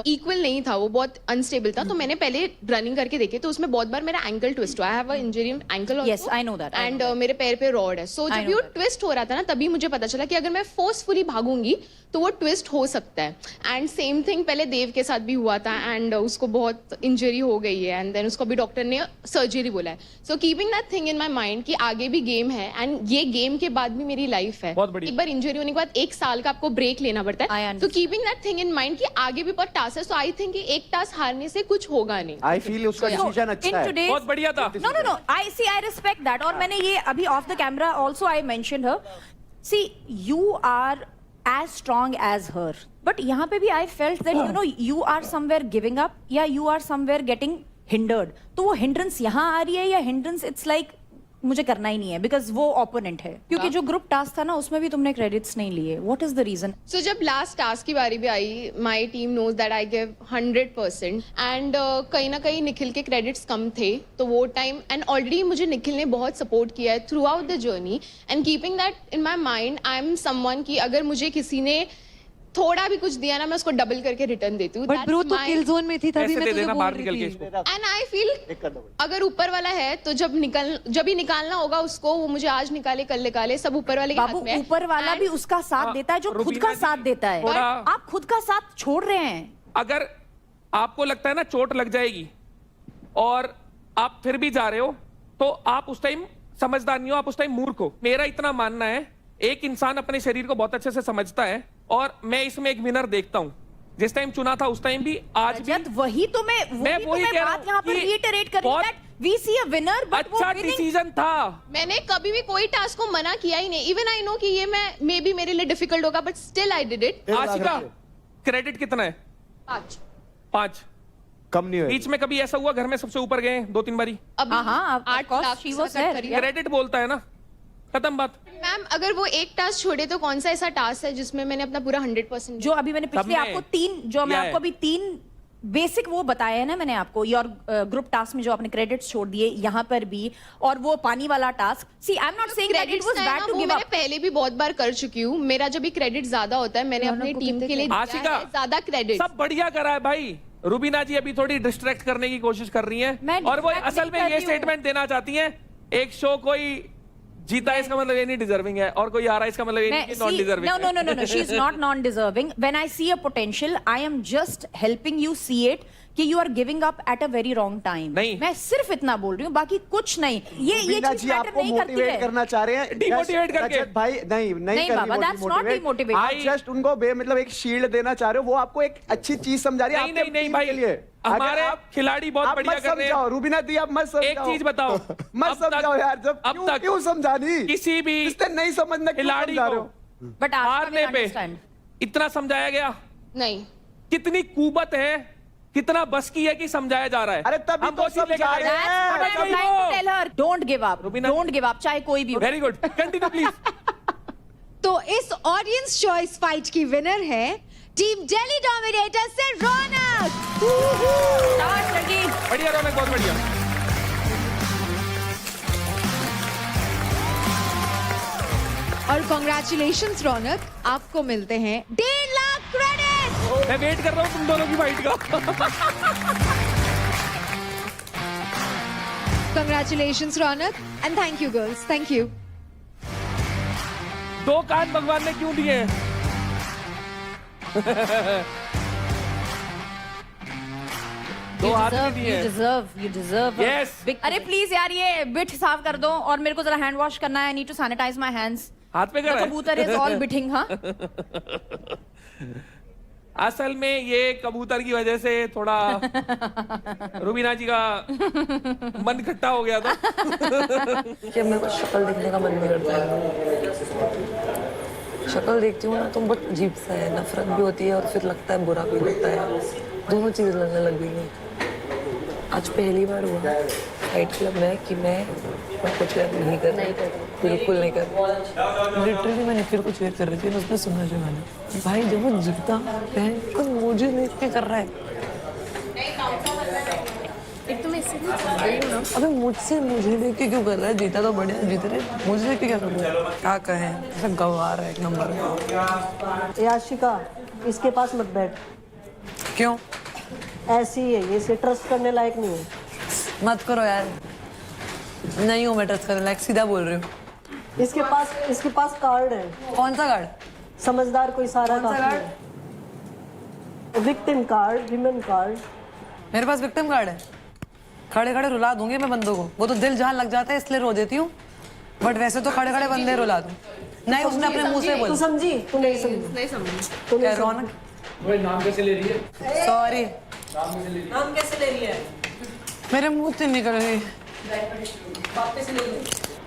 इक्वल नहीं था, वो बहुत अनस्टेबल था. तो मैंने पहले रनिंग करके देखे तो उसमें बहुत बार मेरा एंकल ट्विस्ट हुआ. I have a injury in ankle also. Yes I know that. And मेरे पैर पे रॉड है. सो जब ये ट्विस्ट हो रहा था ना, तभी मुझे पता चला कि अगर मैं फोर्सफुली भागूंगी तो वो ट्विस्ट हो सकता है. एंड सेम थिंग पहले देव के साथ भी हुआ था एंड उसको बहुत इंजरी हो गई है एंड देन उसको भी डॉक्टर ने सर्जरी बोला है. So keeping that thing in my mind कि आगे भी गेम है एंड ये गेम के बाद भी मेरी लाइफ है. एक बार इंजरी होने के बाद 1 साल का आपको ब्रेक लेना पड़ता है. तो keeping that thing in mind कि आगे भी बहुत टास्क है. सो आई थिंक एक टास्क हारने से कुछ होगा नहीं. आई फील उसका डिसीजन अच्छा है, बहुत बढ़िया था. No I respect that. और मैंने ये अभी off the camera also I mentioned her, see you are as strong as her, but यहाँ पे भी I felt that you know you are somewhere giving up या you are somewhere getting hindered. तो वो hindrance यहाँ आ रही है या hindrance it's like मुझे करना ही नहीं है बिकॉज वो ओपोनेंट है. क्योंकि जो ग्रुप टास्क था ना उसमें भी तुमने क्रेडिट्स नहीं लिए. What is the reason? So जब लास्ट टास्क की बारी भी आई, my team knows that I give 100% and कहीं ना कहीं निखिल के क्रेडिट्स कम थे. तो वो टाइम एंड ऑलरेडी मुझे निखिल ने बहुत सपोर्ट किया है through out the journey and keeping that in my mind I am someone कि अगर मुझे किसी ने थोड़ा भी कुछ दिया ना, मैं उसको डबल करके रिटर्न देती हूँ. बट ब्रो तू किल जोन में थी तभी मैं तुझे बोल रही थी. एंड आई फील अगर ऊपर वाला है तो जब ही निकालना होगा उसको, वो मुझे आज निकाले कल निकाले, सब ऊपर वाले के हाथ में है. ऊपर वाला भी उसका साथ देता है जो खुद का साथ देता है. आप खुद का साथ छोड़ रहे हैं. अगर आपको लगता है ना चोट लग जाएगी और आप फिर भी जा रहे हो तो आप उस टाइम समझदार नहीं हो, आप उस टाइम मूर्ख हो. मेरा इतना मानना है एक इंसान अपने शरीर को बहुत अच्छे से समझता है और मैं इसमें एक विनर देखता हूं. जिस टाइम चुना था उस टाइम भी आज भी वही तो मैं वही कह रहा हूं. यहाँ पर रिइटरेट कर रही हूं that we see a winner but अच्छा डिसीजन था. मैंने कभी भी कोई टास्क को मना किया ही नहीं. इवन आई नो कि ये मैं मे बी मेरे लिए डिफिकल्ट होगा but still I did it. Ashika credit कितना है? 5 कम नहीं है. बीच में कभी ऐसा हुआ घर में सबसे ऊपर गए 2-3 बारी? हाँ 8 क्रेडिट बोलता है ना, खत्म बात. मैम अगर वो एक टास्क छोड़े तो कौन सा ऐसा टास्क है जिसमें मैंने अपना पूरा 100% जो अभी मैंने पिछले आपको 3 जो मैं आपको अभी 3 बेसिक वो बताया है ना मैंने आपको, योर ग्रुप टास्क में जो आपने क्रेडिट्स छोड़ दिए यहाँ पर भी, और वो पानी वाला task. See I am not saying that it was bad to give up. पहले भी बहुत बार कर चुकी हूँ. मेरा जब भी क्रेडिट ज्यादा होता है मैंने अपनी टीम के लिए ज्यादा क्रेडिट. सब बढ़िया करा है भाई. रुबीना जी अभी थोड़ी डिस्ट्रैक्ट करने की कोशिश कर रही हैं और वो असल में ये स्टेटमेंट देना चाहती हैं एक शो कोई जीता है इसका मतलब ये नहीं डिजर्विंग है और कोई हारा इसका मतलब ये नहीं non deserving. No, she is not non-deserving. When I see a potential, I am just helping you see it कि you are giving up at a very wrong time. नहीं, मैं सिर्फ इतना बोल रही हूँ, बाकी कुछ नहीं. ये चीज जी आपको मोटिवेट करना चाह रहे हैं, डिमोटिवेट करके. भाई नहीं बाबा, that's not demotivate. आप जस्ट उनको मतलब एक शील्ड देना चाह रहे हो. वो आपको एक अच्छी चीज समझा रही है. नहीं भाई, हमारे खिलाड़ी बहुत बढ़िया कर रहे हैं. रूबीना दी आप मत समझाओ. एक चीज बताओ, मत समझाओ यार. जब अब तक क्यों समझानी किसी भी नहीं समझना खिलाड़ी को बट हारने पे इतना समझाया गया नहीं. कितनी कुबत है, कितना बस की है कि समझाया जा रहा है. अरे तभी तो समझा रहे हैं. Don't give up, don't give up, चाहे कोई भी हो. Very good, continue please. तो इस ऑडियंस चॉइस फाइट की विनर है टीम दिल्ली डोमिनेटर से रौनक. बढ़िया रौनक, बहुत बढ़िया. और कांग्रेचुलेशंस रौनक, आपको मिलते हैं 1.5 लाख क्रेडिट. मैं वेट कर रहा हूँ तुम दोनों की फाइट का. Congratulations Raunak and thank you girls, thank you. 2 कान भगवान ने क्यों दिए? You deserve. Yes. अरे प्लीज यार ये बिट साफ कर दो और मेरे को जरा हैंड वॉश करना है. I need to sanitize my hands. हाथ पे कर. कबूतर is all biting, हाँ. असल में ये कबूतर की वजह से थोड़ा रुबीना जी का मन खट्टा हो गया था. कि मेरे को शक्ल देखने का मन नहीं करता. शक्ल देखती हूँ ना तो बहुत अजीब सा है. नफरत भी होती है और फिर लगता है बुरा भी लगता है. दोनों चीज़ें लगने लग गई हैं. आज पहली बार हुआ फाइट क्लब में कि मैं कुछ नहीं कर बिल्कुल नहीं कर लिटरली मैं निखिल को चेयर कर रही थी, उसने सुना जो मैंने भाई जब वो जीता बहन को मुझे देख के कर रहा है। एक तो मैं इससे नहीं समझ रही हूँ ना। अबे मुझसे मुझे देख के क्यों कर रहा है? जीता तो बढ़िया जीत रहे, मुझे देख के क्या कर रहा है? क्या कहें, ऐसा गंवार है एक नंबर। याशिका इसके पास मत बैठ। क्यों? ऐसी ही है ये, इसे ट्रस्ट करने लायक नहीं है। मत करो यार, नहीं हूँ मैं ट्रस्ट करने लायक, सीधा बोल रही हूँ। इसके पास कार्ड है। कौन सा कार्ड? समझदार कोई सारा कौन सा card? Victim card, women card. मेरे पास विक्टिम कार्ड है। खड़े खड़े रुला दूंगी मैं बंदों को, वो तो दिल जहाँ लग जाता है इसलिए रो देती हूँ, बट वैसे तो खड़े खड़े बंदे रुला दूं। नहीं उसने अपने मुंह से बोला। तू समझी? तू नहीं समझी? नहीं समझी। तू क्या नहीं रौनक? वो नाम कैसे ले रही है? सॉरी, नाम कैसे ले रही है? मेरे मुंह से निकल रही।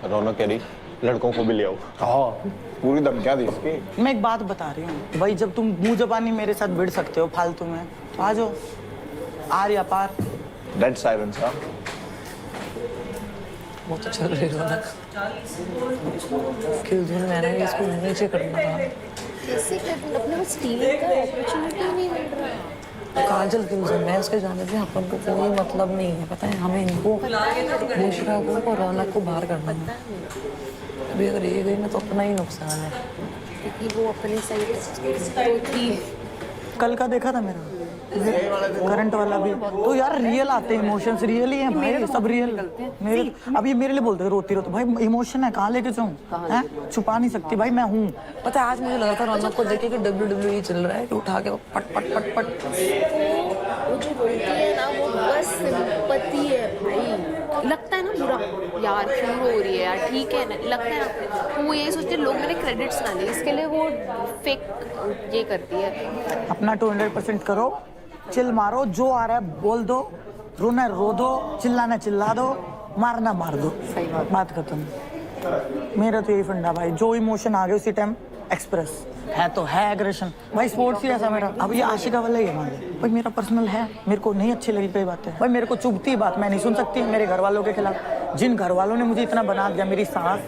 रौनक कह रही लड़कों को भी ले आओ। हाँ पूरी धमकियां दी इसकी। मैं एक बात बता रही हूँ भाई, जब तुम मुंह जबानी मेरे साथ भिड़ सकते हो फालतू में तो आ जाओ, आर या पार। Dead silence. हाँ वो तो चल रही रौनक, किल जोन मैंने भी इसको नीचे करना था। कैसे कर अपने को स्टील का अपॉर्चुनिटी नहीं मिल रहा। काजल किल जोन मैं उसके जाने से अपन को कोई मतलब नहीं है, पता है हमें इनको बुशरा को और रौनक को बाहर करना है। अभी अगर ये गई ना तो अपना ही नुकसान है, क्योंकि वो अपने साइड थी। कल का देखा था मेरा करंट वाला भी तो यार रियल आते हैं, इमोशंस रियल ही हैं भाई, सब रियल। मेरे अब ये मेरे लिए बोलते हैं रोती रोती, भाई इमोशन है कहाँ लेके जाऊँ, छुपा नहीं सकती भाई, मैं हूँ। पता है आज मुझे लगा था रौनक को देखे कि WWE चल रहा है कि उठा के पट पट पट पट। वो जो बोलती है ना वो बस सिंपैथी है भाई। लगता है ना बुरा यार क्यों हो रही है यार, ठीक है ना, लगता है ना, तो वो यही सोचते लोग मेरे क्रेडिट्स ना ले, इसके लिए वो फेक ये करती है। अपना 200% करो, चिल मारो, जो आ रहा है बोल दो, रोना रो दो, चिल्लाना चिल्ला दो, मारना मार दो, बात खत्म। मेरा तो यही फंडा भाई, जो इमोशन आ गए उसी टाइम एक्सप्रेस है तो है एग्रेशन भाई, स्पोर्ट्स ही ऐसा मेरा। अब ये आशिका वाला ही है मान लो भाई, मेरा पर्सनल है, मेरे को नहीं अच्छी लगी कई बातें भाई, मेरे को चुभती बात मैं नहीं सुन सकती मेरे घर वालों के खिलाफ। जिन घर वालों ने मुझे इतना बना दिया, मेरी सास,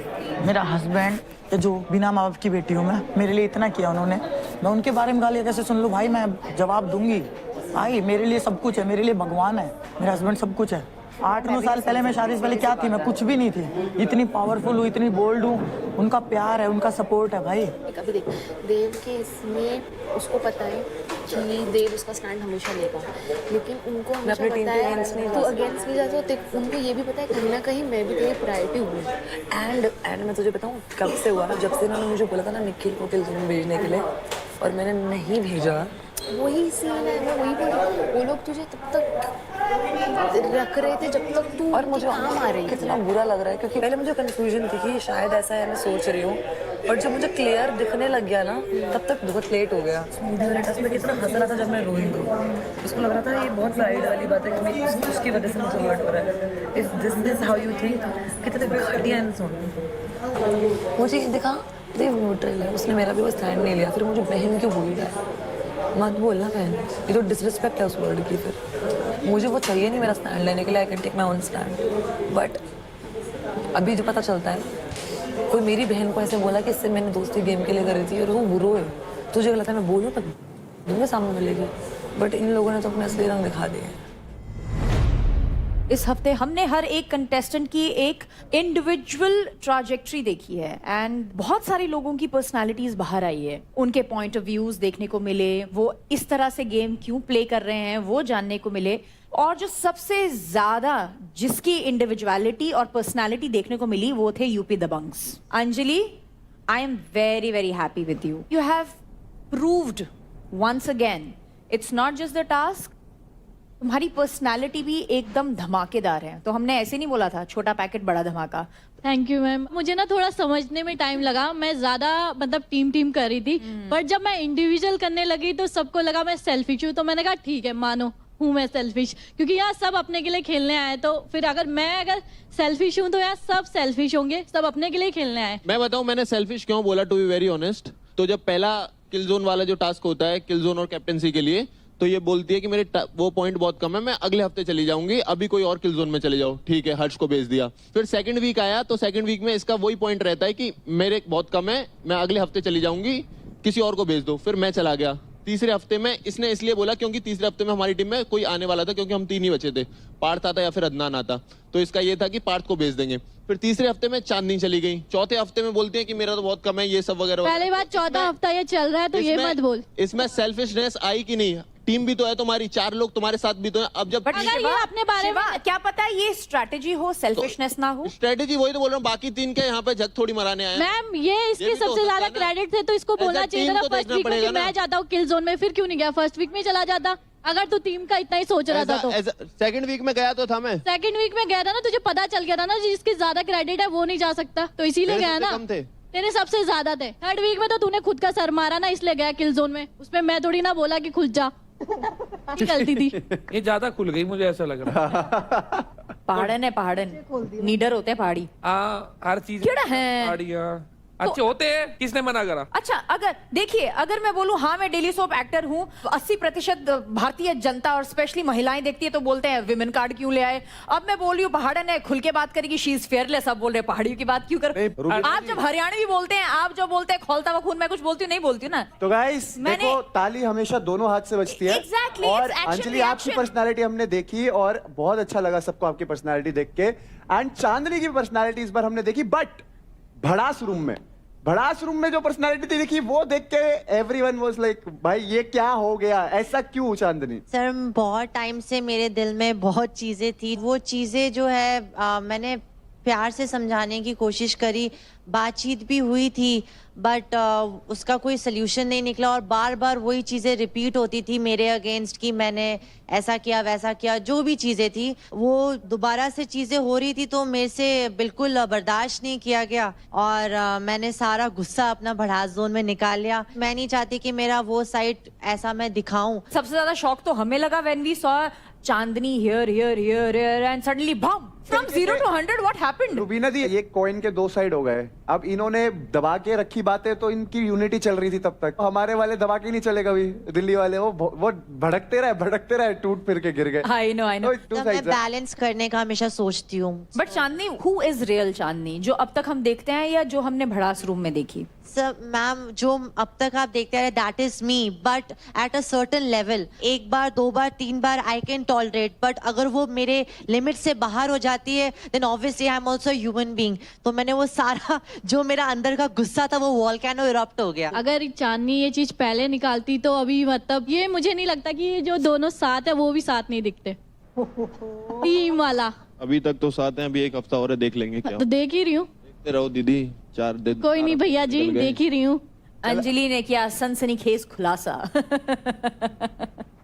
मेरा हस्बैंड, जो बिना माँ बाप की बेटी हूँ मैं, मेरे लिए इतना किया उन्होंने, मैं उनके बारे में गालियाँ कैसे सुन लूँ भाई? मैं जवाब दूंगी भाई, मेरे लिए सब कुछ है, मेरे लिए भगवान है, मेरा हस्बैंड सब कुछ है। 8-9 साल पहले मैं शादी से पहले क्या थी? मैं कुछ भी नहीं थी, इतनी पावरफुल हूँ, इतनी बोल्ड हूँ, उनका प्यार है, उनका सपोर्ट है भाई। अभी देख देव के इसमें उसको पता है कि देव उसका स्टैंड हमेशा लेगा, लेकिन उनको हमेशा पता है तो अगेंस्ट नहीं जाते, तो उनको ये भी पता है कहीं ना कहीं मैं भी तेरी प्रायोरिटी हूँ। एंड मैं तुझे बताऊँ कब से हुआ, जब से उन्होंने मुझे बोला था ना निखिल को किल जोन भेजने के लिए और मैंने नहीं भेजा। वही सीन है, मैं वही बोल रही हूँ, वो लोग तुझे तब तक रख रहे थे जब तक तू और मुझे काम आ रही कितना बुरा लग रहा है, क्योंकि पहले मुझे कंफ्यूजन थी कि शायद ऐसा है, मैं सोच रही हूँ, और जब मुझे क्लियर दिखने लग गया ना तब तक बहुत लेट हो गया। में कितना हंस रहा था जब मैं रोई को, उसको लग रहा था ये बहुत प्राइड वाली बात है कि मैं उसकी वजह से मुझे हर्ट हो रहा है। If this is how you think, कितने घटिया इंसान। मुझे ये दिखा देव न्यूट्रल है, उसने मेरा भी वो स्टैंड नहीं लिया, फिर मुझे बहन क्यों बोल रहा है? मत बोलना बहन, ये तो डिसरिस्पेक्ट है उस वर्ड की। फिर मुझे वो चाहिए नहीं मेरा स्टैंड लेने के लिए, I can take my own stand, but अभी जो पता चलता है कोई मेरी बहन को ऐसे बोला कि इससे मैंने दोस्ती गेम के लिए करी थी और वो बुरो है, तुझे लगता है मैं बोलूँ तब मेरे सामने मिलेगी, बट इन लोगों ने तो अपने असली रंग दिखा दिए हैं। इस हफ्ते हमने हर एक कंटेस्टेंट की एक इंडिविजुअल ट्रैजेक्टरी देखी है एंड बहुत सारे लोगों की पर्सनालिटीज बाहर आई है, उनके पॉइंट ऑफ व्यूज देखने को मिले, वो इस तरह से गेम क्यों प्ले कर रहे हैं वो जानने को मिले, और जो सबसे ज्यादा जिसकी इंडिविजुअलिटी और पर्सनालिटी देखने को मिली वो थे UP Dabangs. Anjali, I am very very happy with you, you have proved once again it's not just the task, तुम्हारी पर्सनालिटी भी एकदम धमाकेदार है। तो हमने ऐसे नहीं बोला था छोटा पैकेट बड़ा धमाका। थैंक यू मैम, मुझे ना थोड़ा समझने में टाइम लगा, मैं ज्यादा मतलब टीम कर रही थी, पर जब मैं इंडिविजुअल करने लगी तो सबको लगा मैं सेल्फिश हूँ, तो मैंने कहा ठीक है मानो हूँ मैं सेल्फिश, क्योंकि यहाँ सब अपने के लिए खेलने आए, तो फिर अगर सेल्फिश हूँ तो यहाँ सब सेल्फिश होंगे, सब अपने के लिए खेलने आए। मैं बताऊँ मैंने सेल्फिश क्यों बोला, टू बी वेरी ऑनेस्ट, तो जब पहला किल जोन वाला जो टास्क होता है किल जोन और कैप्टेंसी के लिए, तो ये बोलती है कि मेरे वो पॉइंट बहुत कम है, मैं अगले हफ्ते चली जाऊंगी, अभी कोई और किल जोन में चले जाओ। ठीक है, हर्ष को भेज दिया। फिर सेकंड वीक आया तो सेकंड वीक में इसका वही पॉइंट रहता है कि मेरे बहुत कम है, मैं अगले हफ्ते चली जाऊंगी, किसी और को भेज दो। फिर मैं चला गया। तीसरे हफ्ते में इसने इसलिए बोला क्योंकि तीसरे हफ्ते में हमारी टीम में कोई आने वाला था, क्योंकि हम 3 ही बचे थे, पार्थ आता या फिर अदनान आता। तो इसका ये था कि पार्थ को भेज देंगे। फिर तीसरे हफ्ते में चांदनी चली गई। चौथे हफ्ते में बोलते हैं कि मेरा तो बहुत कम है, ये सब वगैरह। पहले बात, चौथा हफ्ता ये चल रहा है तो ये मत बोल। इसमें सेल्फिशनेस आई कि नहीं? टीम भी तो है तुम्हारी, 4 लोग तुम्हारे साथ भी तो है। अब जब अगर ये अपने बारे में क्या पता है ये स्ट्रैटेजी हो, सेल्फिशनेस ना हो। स्ट्रेटेजी वही तो बोल रहा हूँ, बाकी 3 के यहाँ पे जग थोड़ी मराने आए। मैम ये इसके भी तो सबसे हो ज्यादा सकता है ना। क्रेडिट थे तो इसको बोलना चाहिए था ना फर्स्ट वीक में कि मैं जाता हूँ किल जोन में। फिर क्यों नहीं गया? फर्स्ट वीक में चला जाता अगर तू टीम का इतना ही सोच रहा था तो। सेकंड वीक में गया तो था मैं। सेकंड वीक में गया था ना, तुझे पता चल गया था ना जिसके ज्यादा क्रेडिट है वो नहीं जा सकता, तो इसीलिए गया ना। तेरे सबसे ज्यादा थे। थर्ड वीक में तो तूने खुद का सर मारा ना, इसलिए गया किल जोन में। उसमें मैं थोड़ी ना बोला कि खुल जा, गलती थी। ये ज्यादा खुल गई, मुझे ऐसा लग रहा है। पहाड़न है, पहाड़न नीडर होते हैं पहाड़ी। हर चीज केड़ा है? पहाड़ियाँ अच्छे होते हैं, किसने मना करा? अच्छा, अगर देखिए, अगर मैं बोलूं हाँ मैं डेली सोप एक्टर हूँ, 80% भारतीय जनता और स्पेशली महिलाएं देखती है तो बोलते हैं विमेन कार्ड क्यों ले आए। अब मैं बोल रही हूँ पहाड़न है, खुल के बात करेगी, शी इज फेयरलेस, अब बोल रहे पहाड़ियों की बात क्यों कर। आप जब हरियाणवी बोलते हैं, आप जो बोलते हैं खोलता हुआ खून, मैं कुछ बोलती हूँ नहीं बोलती हूँ ना। तो गाइस देखो, ताली हमेशा दोनों हाथ से बजती है। Exactly, और it's action अंजलि आपकी reaction. पर्सनालिटी हमने देखी और बहुत अच्छा लगा सबको आपकी पर्सनालिटी देख के। एंड चांदनी की पर्सनालिटी इस बार हमने देखी, बट भड़ास रूम में जो पर्सनालिटी दिखी वो देख के एवरीवन वाज लाइक भाई ये क्या हो गया, ऐसा क्यों चांदनी? सर बहुत टाइम से मेरे दिल में बहुत चीजें थी, वो चीजें जो है मैंने प्यार से समझाने की कोशिश करी, बातचीत भी हुई थी, बट उसका कोई सल्यूशन नहीं निकला और बार बार वही चीज़ें रिपीट होती थी मेरे अगेंस्ट कि मैंने ऐसा किया वैसा किया, जो भी चीज़ें थी वो दोबारा से चीज़ें हो रही थी तो मेरे से बिल्कुल बर्दाश्त नहीं किया गया और मैंने सारा गुस्सा अपना भड़ास जोन में निकाल लिया। मैं नहीं चाहती कि मेरा वो साइड ऐसा मैं दिखाऊं। सबसे ज्यादा शॉक तो हमें लगा when we saw Chandni here here here here and suddenly bam from 0 to 100 what happened? Rubina दी, ये कॉइन के 2 साइड हो गए। अब इन्होंने दबा के रखी बातें तो इनकी यूनिटी चल रही थी तब तक। हमारे वाले दबा के नहीं चले कभी, दिल्ली वाले वो भड़कते रहे टूट फिर के गिर गए। आई नो तो मैं बैलेंस करने का हमेशा सोचती हूँ। But Chandni, who is real Chandni जो अब तक हम देखते हैं या जो हमने भड़ास रूम में देखी? सर मैम, जो अब तक आप देखते रहे that is me, but at a certain level. 1 बार 2 बार 3 बार आई कैन टॉलरेट, बट अगर वो मेरे लिमिट से बाहर हो जाती है then obviously I am also human being. तो मैंने वो सारा जो मेरा अंदर का गुस्सा था वो वोल्केनो इरप्ट हो गया। अगर चांदनी ये चीज पहले निकालती तो अभी मतलब ये मुझे नहीं लगता कि ये जो दोनों साथ है वो भी साथ नहीं दिखते। टीम वाला अभी तक तो साथ हैं, अभी 1 हफ्ता और है, देख लेंगे क्या। तो देख ही रही हूँ, देखते रहो दीदी, 4 दिन। कोई नहीं भैया जी, देख ही रही हूँ। अंजलि ने किया सनसनीखेज खुलासा।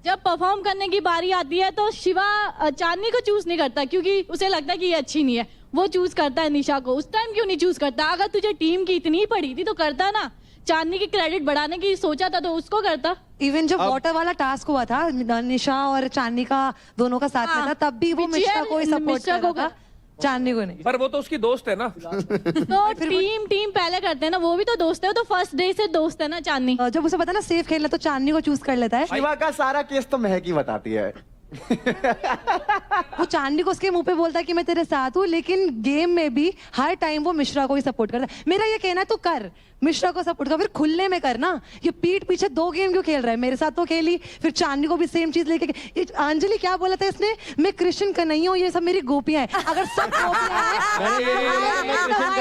जब परफॉर्म करने की बारी आती है तो शिवा चांदनी को चूज नहीं करता क्योंकि उसे लगता है कि ये अच्छी नहीं है, वो चूज करता है निशा को। उस टाइम क्यों नहीं चूज करता? अगर तुझे टीम की इतनी पड़ी थी तो करता ना, चांदनी की क्रेडिट बढ़ाने की सोचा था तो उसको करता। इवन जब वाटर वाला टास्क हुआ था, निशा और चांदनी का दोनों का साथ में था, तब भी वो मिश्रा को ही सपोर्ट कर रहा था, चांदनी को नहीं। पर वो तो उसकी दोस्त है ना। तो टीम पहले करते हैं ना, वो भी तो दोस्त है, वो तो फर्स्ट डे से दोस्त है ना चांदनी। जब उसे पता ना सेफ खेलना तो चांदनी को चूज कर लेता है। शिवा का सारा केस तो महक ही बताती है। वो चांदनी को उसके मुंह पे बोलता है कि मैं तेरे साथ हूँ, लेकिन गेम में भी हर टाइम वो मिश्रा को ही सपोर्ट करता है। मेरा ये कहना है, तू कर मिश्रा को सपोर्ट कर, फिर खुलने में करना। ये पीठ पीछे 2 गेम क्यों खेल रहा है? मेरे साथ तो खेली, फिर चांदनी को भी सेम चीज लेके। अंजलि क्या बोला था इसने? मैं कृष्ण का नहीं हूँ, ये सब मेरी गोपियां हैं। अगर सब गोपियां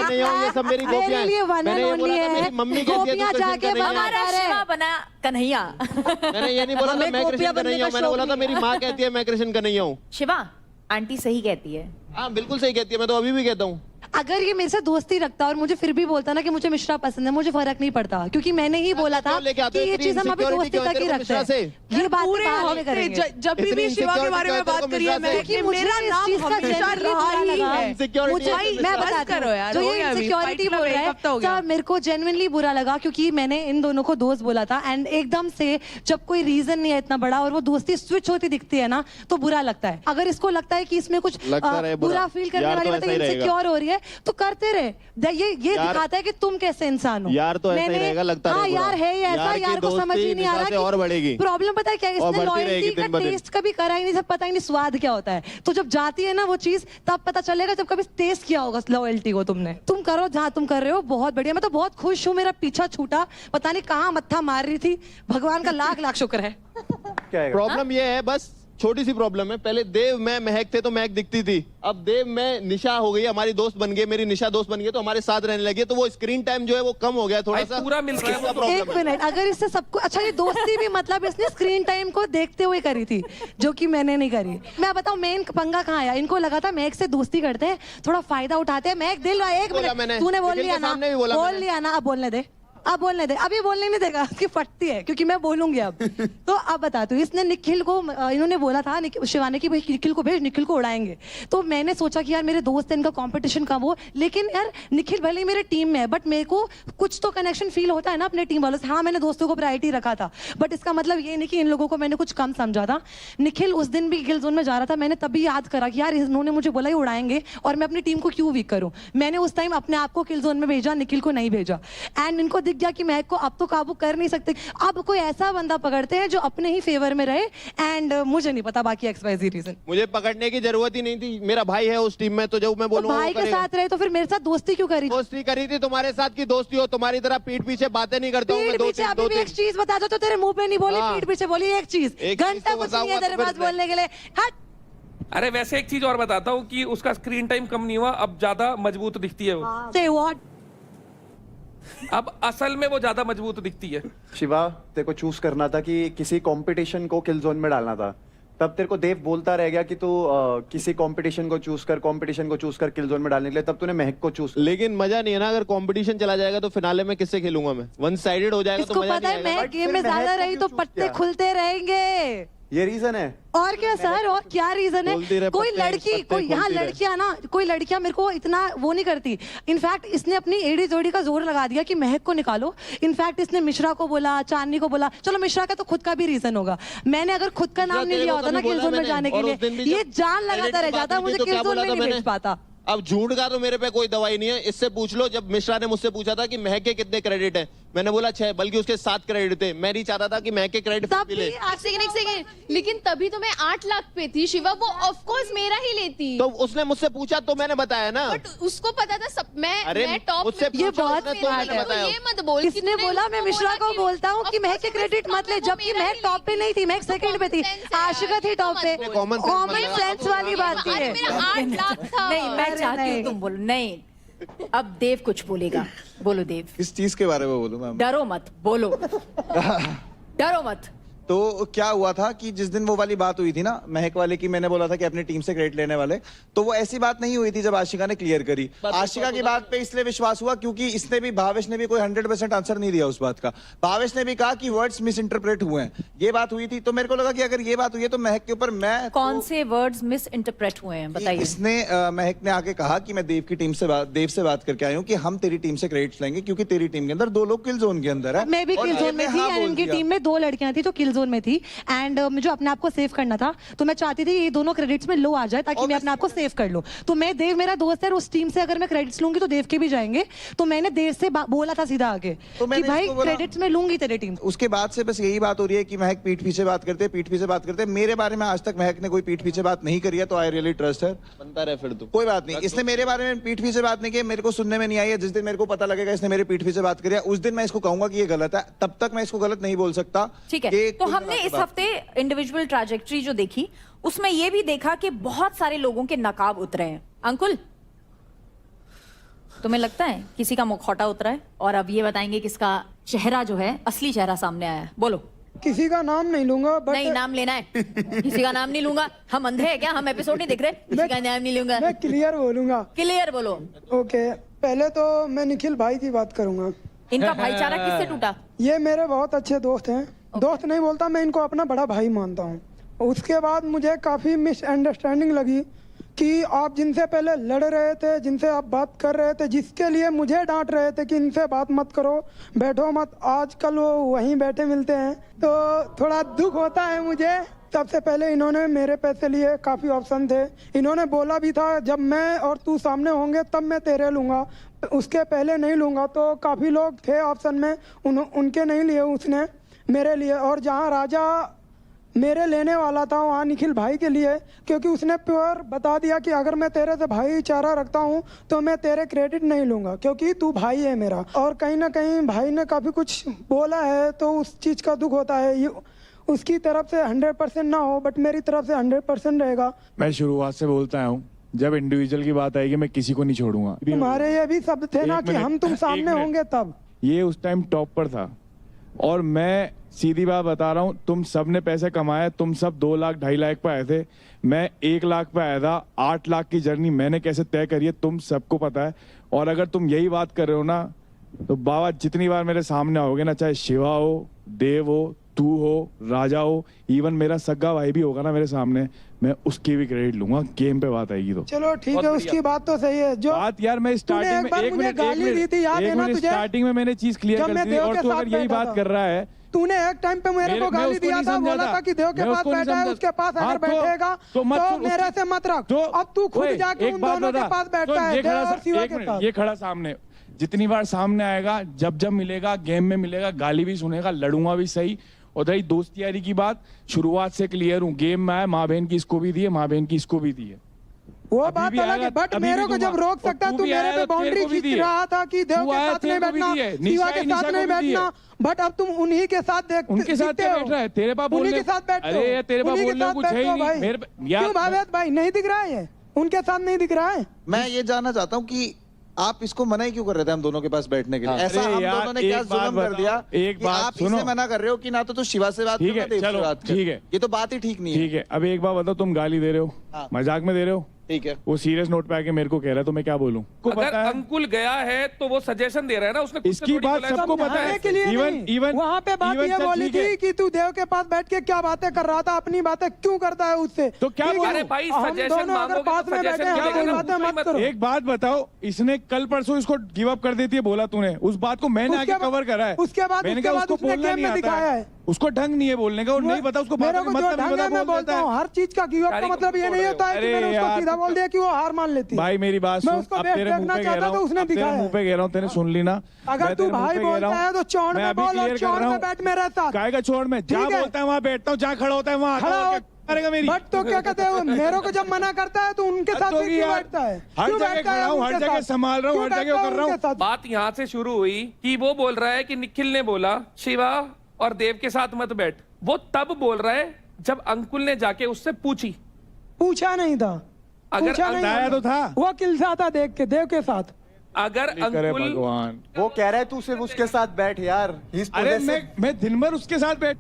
हैं, ये सब मेरी मेरे लिए वन एंड ओनली है। गोपियां जाके शिवा बना कन्हैया। मैंने ये नहीं बोला था मैं कृष्ण का नहीं हूँ, मैंने बोला था मेरी माँ कहती है मैं कृष्ण का नहीं हूँ। शिवा आंटी सही कहती है। हाँ बिल्कुल सही कहती है, मैं तो अभी भी कहता हूँ। अगर ये मेरे से दोस्ती रखता और मुझे फिर भी बोलता ना कि मुझे मिश्रा पसंद है, मुझे फर्क नहीं पड़ता, क्योंकि मैंने ही बोला था कि ये चीज हम अभी दोस्ती तक ही रखते हैं। ये बात बाद में करेंगे। जब भी शिवा के बारे में बात करी है, मेरा नाम हमेशा रहा ही है। मुझे मैं बताती हूँ, जो ये इनसिक्योरिटी बोल रहा है सर, मेरे को जेन्युइनली बुरा लगा क्योंकि मैंने इन दोनों को दोस्त बोला था एंड एकदम से जब कोई रीजन नहीं है इतना बड़ा और वो दोस्ती स्विच होती दिखती है ना, तो बुरा लगता है। अगर इसको लगता है कि इसमें कुछ बुरा फील करने वाली बात इनसिक्योर हो रही है तो करते रहे। ये दिखाता है कि तुम कैसे इंसान हो। यार तो ऐसा ही रहेगा, लगता हाँ रहेगा। यार है ही ऐसा, यार को समझ ही नहीं आ रहा और बढ़ेगी। प्रॉब्लम पता है क्या, इसने लॉयल्टी का टेस्ट कभी करा ही नहीं, सब पता ही नहीं स्वाद क्या होता है। तो जब जाती है ना वो चीज तब पता चलेगा जब कभी टेस्ट किया होगा लॉयल्टी को तुमने। तुम करो जहाँ तुम कर रहे हो, बहुत बढ़िया। मैं तो बहुत खुश हूँ, मेरा पीछा छूटा, पता नहीं कहाँ मत्था मार रही थी, भगवान का लाख लाख शुक्र है। प्रॉब्लम ये है, बस छोटी सी प्रॉब्लम है। पहले देव में महक थे तो महक दिखती थी, अब देव में निशा हो गई, हमारी दोस्त बन गई, मेरी निशा दोस्त बन गई, तो हमारे साथ रहने लगी, तो वो स्क्रीन टाइम जो है वो कम हो गया थोड़ा सा। पूरा मिल रहा है। प्रॉब्लम एक मिनट, अगर इससे सबको अच्छा, ये दोस्ती भी मतलब इसने स्क्रीन टाइम को देखते हुए करी थी, जो कि मैंने नहीं करी। मैं बताऊं मेन पंगा कहाँ आया, इनको लगा था महक से दोस्ती करते हैं, थोड़ा फायदा उठाते हैं। महक दिल, एक मिनट तूने बोल लिया ना, बोल लिया ना, अब बोलने दे, अब बोलने दे, अभी बोलने नहीं देगा, उसकी फटती है क्योंकि मैं बोलूंगी अब। तो अब बता तू, इसने निखिल को, इन्होंने बोला था शिवानी की भाई निखिल को भेज, निखिल को उड़ाएंगे। तो मैंने सोचा कि यार मेरे दोस्त हैं, इनका कंपटीशन कम हो, लेकिन यार निखिल भले ही मेरे टीम में है बट मेरे को कुछ तो कनेक्शन फील होता है ना अपने टीम वालों से। हाँ मैंने दोस्तों को प्रायोरिटी रखा था, बट इसका मतलब ये नहीं कि इन लोगों को मैंने कुछ कम समझा था। निखिल उस दिन भी किल जोन में जा रहा था, मैंने तभी याद करा कि यार इन्होंने मुझे बोला ही उड़ाएंगे और मैं अपनी टीम को क्यों वीक करूं। मैंने उस टाइम अपने आप को किल जोन में भेजा, निखिल को नहीं भेजा। एंड इनको दिख गया कि महक को अब तो काबू कर नहीं सकते, अब कोई ऐसा बंदा पकड़ते हैं जो अपने ही फेवर में रहे। एंड मुझे नहीं पता बाकी XYZ रीजन, मुझे पकड़ने की जरूरत ही नहीं थी, मेरा भाई है उस टीम में, तो जब मैं बोलूंगा भाई के साथ रहे तो फिर मेरे साथ दोस्ती क्यों करी? दोस्ती करी थी तुम्हारे साथ की दोस्ती हो, तुम्हारी तरह पीठ पीछे बातें नहीं करता हूँ मैं। अभी भी एक चीज बता दो, तो तेरे मुंह पे नहीं बोली, पीठ पीछे बोली एक चीज, घंटा कुछ नहीं है तेरे पास बोलने के लिए। हट। अरे वैसे एक चीज और बताता हूँ कि उसका स्क्रीन टाइम कम नहीं हुआ, अब ज्यादा मजबूत दिखती है वो। Say what? अब असल में वो ज्यादा मजबूत दिखती है। शिवा, तेरे को चूज करना था कि किसी कंपटीशन को किल जोन में डालना था, तब तेरे को देव बोलता रह गया कि तू किसी कंपटीशन को चूज कर, कंपटीशन को चूज कर किल जोन में डालने के लिए, तब तूने महक को चूज। लेकिन मजा नहीं है ना, अगर कंपटीशन चला जाएगा तो फिनाले में किससे खेलूंगा मैं? वन साइडेड हो जाएगा तो मजा नहीं आएगा। मैं गेम में ज्यादा रही तो पत्ते खुलते रहेंगे, ये रीजन है। और क्या सर, और क्या रीजन है? कोई लड़की, कोई यहाँ लड़कियां ना, कोई लड़कियां मेरे को इतना वो नहीं करती। इनफैक्ट इसने अपनी एड़ी जोड़ी का जोर लगा दिया कि महक को निकालो। इनफैक्ट इसने मिश्रा को बोला, चांदनी को बोला, चलो मिश्रा का तो खुद का भी रीजन होगा, मैंने अगर खुद का नाम नहीं लिया होता ना किल जोन में जाने के लिए, ये जान लगाता रह जाता, मुझे किल जोन में नहीं भेज पाता। अब झूठ का तो मेरे पे कोई दवाई नहीं है, इससे पूछ लो। जब मिश्रा ने मुझसे पूछा था कि महक के कितने क्रेडिट है, मैंने बोला 6, बल्कि उसके 7 क्रेडिट थे। मैं नहीं चाहता था कि महक के क्रेडिट मिले। एक सेकंड, लेकिन तभी तो मैं 8 लाख पे थी शिवा, वो ऑफ कोर्स मेरा ही लेती। तो उसने मुझसे पूछा तो मैंने बताया ना, बट उसको पता था सब, मैं टॉप मुझसे ये बहुत ये मत बोल, इसने बोला मैं मिश्रा को बोलता हूँ कि महक के क्रेडिट मत ले, जबकि महक टॉप पे नहीं थी, महक सेकंड पे थी, आशिका थी टॉप पे। कॉमन सेंस वाली बात थी। मेरा 8 लाख था। नहीं, मैं चाहती हूँ तुम बोलो। नहीं, अब देव कुछ बोलेगा, बोलो देव। किस चीज के बारे में बोलूं मैम? डरो मत, बोलो। डरो मत। तो क्या हुआ था कि जिस दिन वो वाली बात हुई थी ना महक वाले की, मैंने बोला था कि अपनी टीम से क्रेडिट लेने वाले, तो वो ऐसी बात नहीं हुई थी जब आशिका ने क्लियर करी। आशिका की बात पे इसलिए विश्वास हुआ क्योंकि इसने भी, भावेश ने भी कोई 100% आंसर नहीं दिया उस बात का। भावेश ने भी कहा कि वर्ड्स मिस इंटरप्रेट हुए हैं, ये बात हुई थी। तो मेरे को लगा कि अगर ये बात हुई है तो महक के ऊपर मैं, कौन से वर्ड्स मिस इंटरप्रेट हुए हैं बताइए। इसने महक ने आके कहा कि मैं देव की टीम से देव से बात करके आई हूँ कि हम तेरी टीम से क्रेडिट लेंगे क्योंकि तेरी टीम के अंदर 2 लोग किल जोन के अंदर है। मैं भी किल जोन में थी, इनकी टीम में 2 लड़कियां थी जो किल जोन में थी। एंड मुझे अपने आप को सेव करना था, तो मैं चाहती थी ये दोनों क्रेडिट्स में लो आ जाए ताकि मैं अपने आप को सेव कर लूं। तो मैं, देव मेरा दोस्त है, उस टीम से अगर मैं क्रेडिट्स लूंगी तो देव के भी जाएंगे, तो मैंने देव से बोला था सीधा आगे कि भाई क्रेडिट्स में लूंगी तेरे टीम। उसके बाद से बस यही बात हो रही है कि महक पीठ पीछे बात करते। मेरे बारे में आज तक महक ने कोई पीठ पीछे बात नहीं करी है, तो आई रियली ट्रस्ट हर। बनता रहे फिर तो कोई बात नहीं, इसने मेरे बारे में पीठ पीछे बात नहीं की, मेरे को सुनने में नहीं आई है। जिस दिन मेरे को पता लगेगा इसने मेरे पीठ पीछे बात करी है, उस दिन मैं इसको कहूंगा कि ये गलत है, तब तक मैं इसको गलत नहीं बोल सकता। ठीक है, तो हमने इस हफ्ते इंडिविजुअल ट्रैजेक्टरी जो देखी उसमें ये भी देखा कि बहुत सारे लोगों के नकाब उतरे हैं। अंकुल, तुम्हें लगता है किसी का मुखौटा उतरा है? और अब ये बताएंगे किसका चेहरा जो है, असली चेहरा सामने आया है। बोलो। किसी का नाम नहीं लूंगा, बट नहीं, नाम लेना है। किसी का नाम नहीं लूंगा, हम अंधे हैं क्या? हम एपिसोड नहीं देख रहे? किसी का नाम नहीं लूंगा, मैं क्लियर बोलूंगा। क्लियर बोलो। ओके, पहले तो मैं निखिल भाई की बात करूंगा। इनका भाईचारा किससे टूटा? ये मेरे बहुत अच्छे दोस्त हैं। दोस्त नहीं बोलता, मैं इनको अपना बड़ा भाई मानता हूँ। उसके बाद मुझे काफी मिसअंडरस्टैंडिंग लगी कि आप जिनसे पहले लड़ रहे थे, जिनसे आप बात कर रहे थे, जिसके लिए मुझे डांट रहे थे कि इनसे बात मत करो, बैठो मत, आजकल वो वहीं बैठे मिलते हैं, तो थोड़ा दुख होता है मुझे। सबसे पहले इन्होंने मेरे पैसे लिए, काफ़ी ऑप्शन थे। इन्होंने बोला भी था जब मैं और तू सामने होंगे तब मैं तेरे लूँगा, उसके पहले नहीं लूँगा। तो काफ़ी लोग थे ऑप्शन में, उनके नहीं लिए उसने, मेरे लिए। और जहाँ राजा मेरे लेने वाला था वहाँ निखिल भाई के लिए, क्योंकि उसने प्योर बता दिया कि अगर मैं तेरे से भाईचारा रखता हूँ तो मैं तेरे क्रेडिट नहीं लूँगा, क्योंकि तू भाई है मेरा। और कहीं ना कहीं भाई ने काफ़ी कुछ बोला है तो उस चीज़ का दुख होता है। ये उसकी तरफ से 100% ना हो, बट मेरी तरफ से 100% रहेगा। मैं शुरुआत से बोलता हूँ, जब इंडिविजुअल की बात आएगी मैं किसी को नहीं छोड़ूंगा। तुम्हारे ये भी शब्द थे ना कि हम तुम सामने होंगे तब। ये उस टाइम टॉप पर था और मैं सीधी बात बता रहा हूँ, तुम सब ने पैसे कमाए, तुम सब 2 लाख 2.5 लाख पे आए थे, मैं 1 लाख पे आया था। 8 लाख की जर्नी मैंने कैसे तय करी है तुम सबको पता है। और अगर तुम यही बात कर रहे हो ना, तो बाबा जितनी बार मेरे सामने आओगे ना, चाहे शिवा हो, देव हो, तू हो, राजा हो, इवन मेरा सगा भाई भी होगा ना मेरे सामने, मैं उसकी भी क्रेडिट लूंगा। गेम पे बात आएगी तो चलो ठीक है, उसकी बात तो सही है। जो बात यार मैं स्टार्टिंग में स्टार्टिंग में मैंने चीज क्लियर कर दी थी, और तू अगर यही बात कर रहा है, तूने एक टाइम पे मेरे को गाली दिया था, बोला था कि देव के पास बैठा है, उसके पास अगर बैठेगा तो मेरे से मत रख। अब तू खुद जाके उन दोनों के पास बैठता है, देव और शिवा के पास। ये खड़ा सामने, जितनी बार सामने आएगा, जब जब मिलेगा, गेम में मिलेगा, गाली भी सुनेगा, लड़ूंगा भी सही। और रही दोस्ती यारी की बात, शुरुआत से क्लियर हूँ, गेम में आया, माँ बहन की इसको भी दी है, माँ बहन की इसको भी दी है। वो बात अलग है, बट मेरे को जब रोक सकता है, तू मेरे पे बाउंड्री खींच रहा था कि देव के साथ नहीं बैठना, शिवा के साथ नहीं बैठना, बट अब तुम उन्हीं के साथ देख, उनके साथ बैठ रहा है, तेरे पास बोलने के साथ बैठते हो, अरे तेरे पास बोलने कुछ है ही नहीं मेरे। क्यों भावेश भाई नहीं दिख रहा है, उनके साथ नहीं दिख रहा है? मैं ये जानना चाहता हूँ कि आप इसको मना ही क्यों कर रहे थे हम दोनों के पास बैठने के लिए? ऐसा हम दोनों ने क्या जुल्म कर दिया एक बात आप इसे मना कर रहे हो कि ना तो शिवा से बात ठीक है, चलो ठीक है, ये तो बात ही ठीक नहीं है। ठीक है, अब एक बात बताओ, तुम गाली दे रहे हो, मजाक में दे रहे हो, ठीक है, वो सीरियस नोट पे आके मेरे को कह रहा है, तो मैं क्या बोलूं? अगर अंकुल गया है तो वो सजेशन दे रहा है ना, उसने इसकी बात सबको पता है। इवन वहाँ पे बात ये बोली थी कि तू देव के पास बैठ के क्या बातें कर रहा था, अपनी बातें क्यों करता है उससे, तो क्या बोलूं? अरे भाई हम सजेशन दोनों अगर मांगोगे पास तो में बैठे सजेशन हैं, क्या बातें मत करो। एक बात बताओ, इसने कल परसों इसको गिव अप कर देती है, बोला तूने, उस बात को मैंने आगे कवर करा है। उसके बाद मैंने कहा उसको बोलना नहीं आता है, उसको ढंग नहीं है बोलने का, और नहीं पता उसको मेरे को जो ढंग है मैं बोलता हूँ। हर चीज का गिव अप का मतलब ये नहीं होता है कि मैंने उसको सीधा बोल दिया कि वो हार मान लेती है। भाई मेरी बात सुन, अब तेरे मुंह पे कह रहा हूँ, तेरे मुंह पे कह रहा हूँ, तेरे सुन ली ना। अगर तू भाई बोलता है तो चौड़ में बोल और चौड़ में बैठ मेरे साथ। काहेगा चौड़ में? जहाँ बोलता है वहाँ बैठता हूँ, जहाँ खड़ा होता है वहाँ करेगा मेरी। बट तो क्या कहते हैं, मेरे को जब मना करता है तो उनके साथ भी क्यों बैठता है? हर जगह खड़ा हूँ, हर जगह संभाल रहा हूँ, हर जगह कर रहा हूँ। बात यहाँ से शुरू हुई कि वो बोल रहा है कि निखिल ने बोला शिवा और देव के साथ मत बैठ। वो तब बोल रहा है जब अंकुल ने जाके उससे पूछा नहीं था। अगर बताया तो था, वो किलसा था देख के देव के साथ। अगर अंकुल भगवान, वो कह रहा है तू सिर्फ उसके साथ बैठ यार। अरे मैं दिन भर उसके साथ बैठ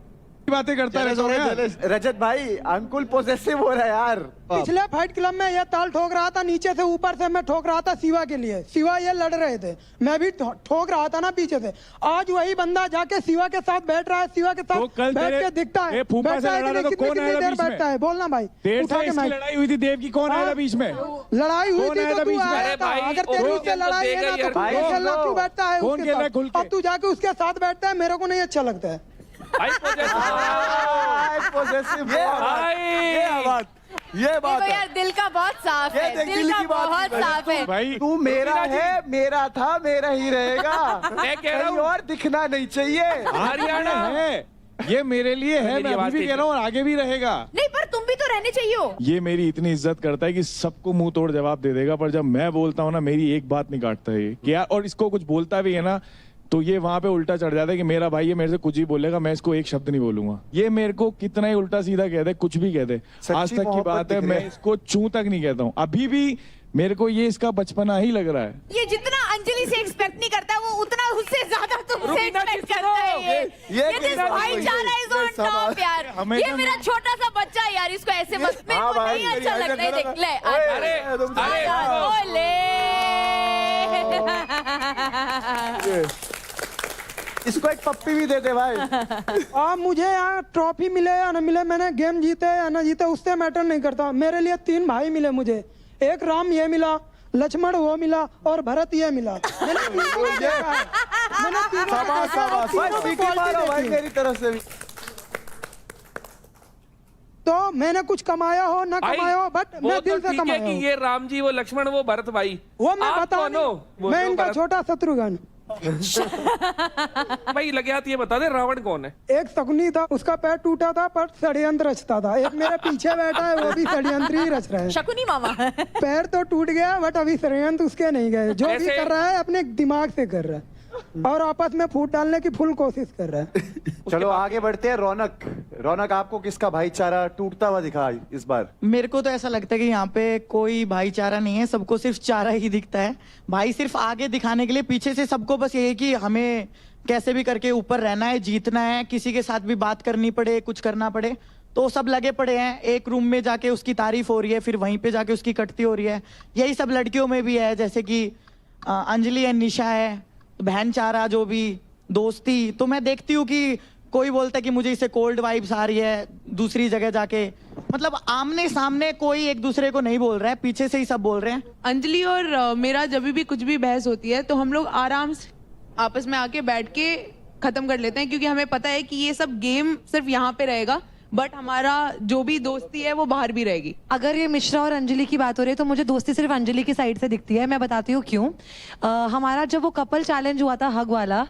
बातें करता रहता हूं। रजत भाई अंकुल पोजेसिव हो रहा है यार। पिछले फाइट क्लब में ये ताल ठोक रहा था, नीचे से ऊपर से मैं ठोक रहा था शिवा के लिए। शिवा ये लड़ रहे थे, मैं भी ठोक रहा था ना पीछे से। आज वही बंदा जाके शिवा के साथ बैठ रहा है, शिवा के साथ बैठ के दिखता है। कितनी देर बैठता है? बोलना भाई। लड़ाई हुई थी देव की, कौन आया था बीच में? लड़ाई हुई थी तो तू आया था। अगर तेरी उससे लड़ाई है ना तो क्यों बैठता है उसके साथ? अब तू जाके उसके साथ बैठता है, मेरे को नहीं अच्छा लगता है। ये बात यार दिल का बहुत साफ है, दिल का बहुत साफ है। भाई तू मेरा है, मेरा था, मेरा ही रहेगा। मैं कह रहा हूँ और दिखना नहीं चाहिए। हरियाणा है, ये मेरे लिए है, मैं अभी भी कह रहा हूँ और आगे भी रहेगा। नहीं पर तुम भी तो रहने चाहिए हो। ये मेरी इतनी इज्जत करता है कि सबको मुंह तोड़ जवाब दे देगा, पर जब मैं बोलता हूँ ना, मेरी एक बात नहीं काटता है कि यार, और इसको कुछ बोलता भी है ना तो ये वहां पे उल्टा चढ़ जाता है कि मेरा भाई ये मेरे से कुछ ही बोलेगा, मैं इसको एक शब्द नहीं बोलूंगा। ये मेरे को कितना ही उल्टा सीधा कहते, कुछ भी कहते, आज तक की बात है, मैं इसको चू तक नहीं कहता हूँ। अभी भी मेरे को ये इसका बचपना ही लग रहा है। ये जितना अंजलि से एक्सपेक्ट नहीं करता वो उतना उससे ज्यादा तुमसे एक्सपेक्ट करता है। ये भाईचारा इज ऑन टॉप यार। ये मेरा छोटा सा बच्चा है यार, इसको ऐसे मत, मेरे को नहीं अच्छा लगता है। देख ले, इसको एक पप्पी भी दे दे भाई। मुझे यहाँ ट्रॉफी मिले या न मिले, मैंने गेम जीते या न जीते, उससे मैटर नहीं करता। मेरे लिए 3 भाई मिले मुझे, एक राम ये मिला, लक्ष्मण वो मिला और भरत ये मिला। मैंने मेरी तरफ से भी। तो मैंने कुछ कमाया हो ना भाई, कमाया हो, बट वो मैं तो दिल से ठीक है कमाया कि हूँ। ये राम जी, वो लक्ष्मण, वो भरत भाई, वो मैं आप बता कौन हो? वो मैं जो इनका भरत- छोटा शत्रुघ्न। भाई लगे हाथ ये बता दे, रावण कौन है? एक शकुनी था, उसका पैर टूटा था पर षड्यंत्र रचता था। एक मेरे पीछे बैठा है, वो भी षड्यंत्र ही रच रहा है। शकुनी मामा पैर तो टूट गया बट अभी षड्यंत्र उसके नहीं गए। जो भी ऐसे- कर रहा है अपने दिमाग से कर रहा है और आपस में फूट डालने की फुल कोशिश कर रहा है। चलो आगे बढ़ते हैं। रौनक, रौनक आपको किसका भाईचारा टूटता हुआ दिखा इस बार? मेरे को तो ऐसा लगता है कि यहाँ पे कोई भाईचारा नहीं है, सबको सिर्फ चारा ही दिखता है। भाई सिर्फ आगे दिखाने के लिए, पीछे से सबको बस ये है कि हमें कैसे भी करके ऊपर रहना है, जीतना है, किसी के साथ भी बात करनी पड़े, कुछ करना पड़े, तो सब लगे पड़े हैं। एक रूम में जाके उसकी तारीफ हो रही है, फिर वहीं पे जाके उसकी कटती हो रही है। यही सब लड़कियों में भी है, जैसे कि अंजलि एंड निशा है, बहन चारा, जो भी दोस्ती। तो मैं देखती हूँ कि कोई बोलता है कि मुझे इससे कोल्ड वाइब्स आ रही है, दूसरी जगह जाके मतलब आमने सामने कोई एक दूसरे को नहीं बोल रहा है, पीछे से ही सब बोल रहे हैं। अंजलि और मेरा जब भी कुछ भी बहस होती है तो हम लोग आराम से आपस में आके बैठ के खत्म कर लेते हैं, क्योंकि हमें पता है कि ये सब गेम सिर्फ यहाँ पे रहेगा, बट हमारा जो भी दोस्ती है वो बाहर भी रहेगी। अगर ये मिश्रा और अंजलि की बात हो रही है तो मुझे दोस्ती सिर्फ अंजलि की साइड से दिखती है। मैं बताती हूँ क्यों। हमारा जब वो कपल चैलेंज हुआ था हग वाला,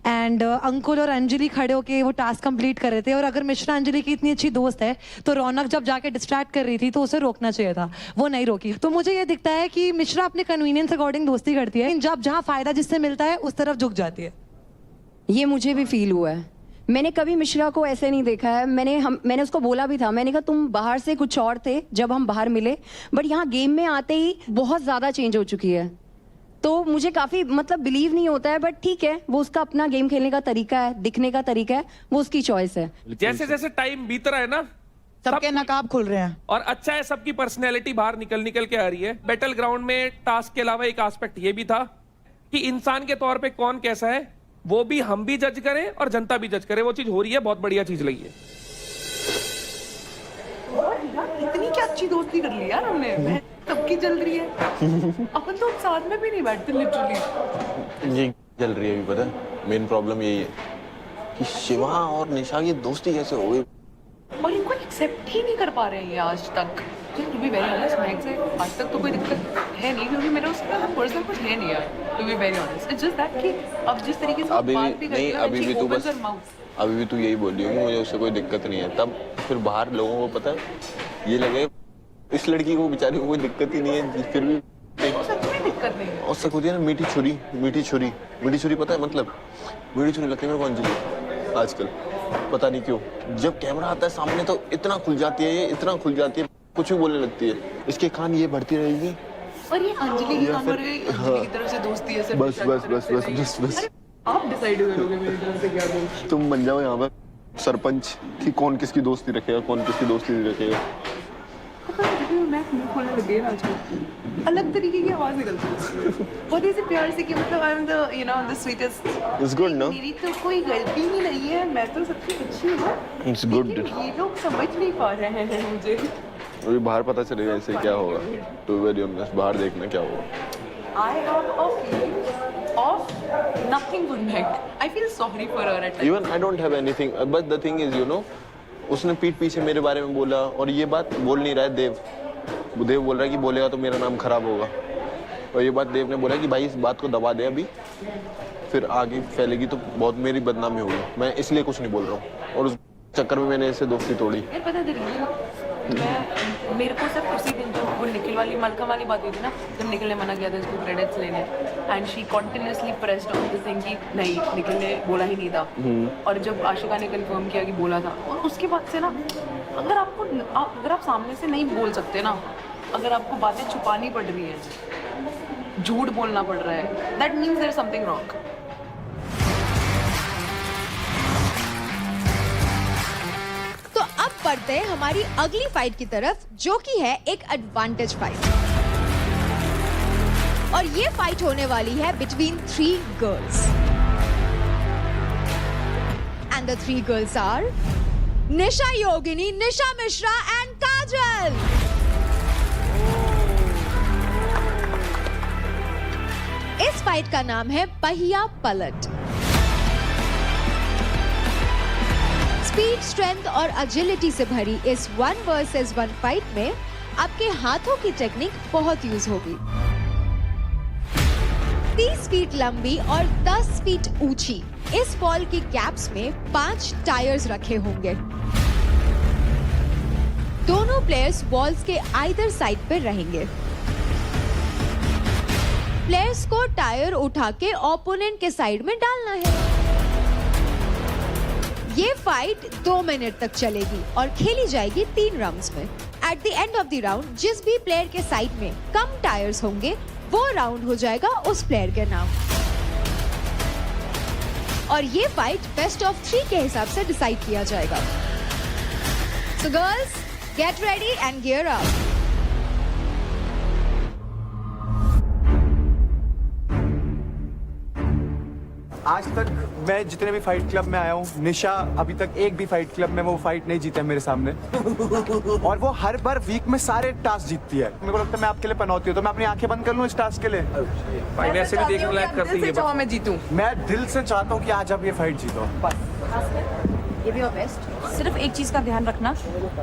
एंड अंकुल और अंजलि खड़े होके वो टास्क कंप्लीट कर रहे थे, और अगर मिश्रा अंजलि की इतनी अच्छी दोस्त है तो रौनक जब जाके डिस्ट्रैक्ट कर रही थी तो उसे रोकना चाहिए था, वो नहीं रोकी। तो मुझे ये दिखता है कि मिश्रा अपने कन्वीनियंस अकॉर्डिंग दोस्ती करती है, जब जहाँ फायदा जिससे मिलता है उस तरफ झुक जाती है। ये मुझे भी फील हुआ है। मैंने कभी मिश्रा को ऐसे नहीं देखा है। मैंने उसको बोला भी था, मैंने कहा तुम बाहर से कुछ और थे जब हम बाहर मिले, बट यहाँ गेम में आते ही बहुत ज्यादा चेंज हो चुकी है। तो मुझे काफी मतलब बिलीव नहीं होता है, बट ठीक है, वो उसका अपना गेम खेलने का तरीका है, दिखने का तरीका है, वो उसकी चॉइस है। जैसे जैसे टाइम बीत रहा है ना, सबके नकाब खुल रहे हैं, और अच्छा है सबकी पर्सनैलिटी बाहर निकल के आ रही है। बैटल ग्राउंड में टास्क के अलावा एक एस्पेक्ट ये भी था कि इंसान के तौर पे कौन कैसा है वो भी हम भी जज करें और जनता भी जज करे। वो चीज हो रही है, बहुत बढ़िया चीज लगी है। इतनी क्या अच्छी दोस्ती कर ली यार हमने, सबकी चल रही है। अपन तो साथ में भी नहीं बैठते लिटरली। ये चल रही है अभी, पता है मेन प्रॉब्लम यही है कि शिवा और निशा की दोस्ती कैसे हो गई, और इनको एक्सेप्ट ही नहीं कर पा रहे हैं ये आज तक। टू बी वेरी ऑनेस्ट, महक से आज तक तो कोई दिक्कत है नहीं, क्योंकि मेरा उसका पर्सनल कुछ है नहीं यार। To be very honest, it's just that कि अब जिस तरीके से अभी बात भी भी नहीं, करती है, अभी भी तू बस माउथ। अभी भी तू यही बोल रही हो कि मुझे उससे कोई दिक्कत नहीं है, तब फिर बाहर लोगों को पता है ये लगे इस लड़की को बेचारी को कोई दिक्कत ही नहीं है, फिर भी सच में दिक्कत नहीं है। और सब होती है ना मीठी छुरी, मीठी छुरी, मीठी छुरी पता है मतलब, मीठी छुरी लगती है मेरे को अंजलि आजकल, पता नहीं क्यों। जब कैमरा आता है सामने तो इतना खुल जाती है, ये इतना खुल जाती है, कुछ भी बोलने लगती है। इसके कान ये बढ़ती रहेगी, और ये अंजलि की या काम फिर- हो रही है, अंजलि की तरफ से दोस्ती है सिर्फ बस निशा की बस तरफ बस से बस नहीं। बस बस आप डिसाइड करोगे मेरी तरफ से क्या बोल। तुम बन जाओ यहाँ पर सरपंच कि कौन किसकी दोस्ती रखेगा, कौन किसकी दोस्ती नहीं रखेगा। मैं मुंह खोलने लग गई ना आजकल, अलग तरीके की आवाज निकलती है बहुत ही प्यार से कि मतलब I am the you know the sweetest. It's good, no? मेरी तो कोई गलती ही नहीं है, मैं तो सबसे अच्छी हूँ। It's good. लेकिन ये लोग समझ नहीं पा रहे हैं मुझे। अभी बाहर पता चलेगा इससे क्या होगा। टू वेरी ऑनेस्ट, बाहर देखना क्या होगा। I have a feeling of nothing good Meg. I feel sorry for her at times. Even I don't have anything, but the thing is, you know, उसने पीठ पीछे मेरे बारे में बोला, और ये बात बोल नहीं रहा है देव। देव बोल रहा है कि बोलेगा तो मेरा नाम खराब होगा, और ये बात देव ने बोला कि भाई इस बात को दबा दे अभी, फिर आगे फैलेगी तो बहुत मेरी बदनामी होगी। मैं इसलिए कुछ नहीं बोल रहा हूँ, और उस चक्कर में मैंने इससे दोस्ती तोड़ी। यार पता है मेरे को सिर्फ उसी दिन जो वो निखिल वाली मलका वाली बात हुई थी ना, जब निखिल ने मना किया था इसको क्रेडिट्स लेने, and she continuously pressed on this thing कि नहीं निखिल ने बोला ही नहीं था, और जब आशिका ने कंफर्म किया कि बोला था, और उसके बाद से ना अगर आप सामने से नहीं बोल सकते ना, अगर आपको बातें छुपानी पड़ रही है, झूठ बोलना पड़ रहा है, that means there is something wrong. तो अब बढ़ते हैं हमारी अगली फाइट की तरफ, जो कि है एक एडवांटेज फाइट। और ये फाइट होने वाली है between 3 girls, and the 3 girls are Nisha Yogini, Nisha Mishra and Kajal. इस फाइट का नाम है पहिया पलट। स्पीड, स्ट्रेंथ और अजिलिटी से भरी इस 1 वर्सेस 1 फाइट में आपके हाथों की टेक्निक बहुत यूज होगी। 30 फीट लंबी और 10 फीट ऊंची इस बॉल की कैप्स में 5 टायर्स रखे होंगे। दोनों प्लेयर्स बॉल्स के आइदर साइड पे रहेंगे। प्लेयर्स को टायर उठा के ओपोनेंट के साइड में डालना है। ये फाइट 2 मिनट तक चलेगी और खेली जाएगी 3 राउंड्स में। At the end of the round जिस भी प्लेयर के साइड में कम टायर्स होंगे वो राउंड हो जाएगा उस प्लेयर के नाम। और ये फाइट बेस्ट ऑफ 3 के हिसाब से डिसाइड किया जाएगा। So girls, get ready and gear up. आज तक मैं जितने भी फाइट क्लब में आया हूँ, निशा अभी तक एक भी फाइट क्लब में वो फाइट नहीं जीता है मेरे सामने। और वो हर बार वीक में सारे टास्क जीतती है। मेरे को लगता है मैं आपके लिए पनौती हूँ, तो मैं अपनी आंखें बंद कर लूँ इस टास्क के लिए। भाई वैसे भी देखने लायक करती है। मैं जीतूं। मैं दिल से चाहता हूँ कि आज आप ये फाइट जीतो। ये भी बेस्ट। सिर्फ एक चीज का ध्यान रखना,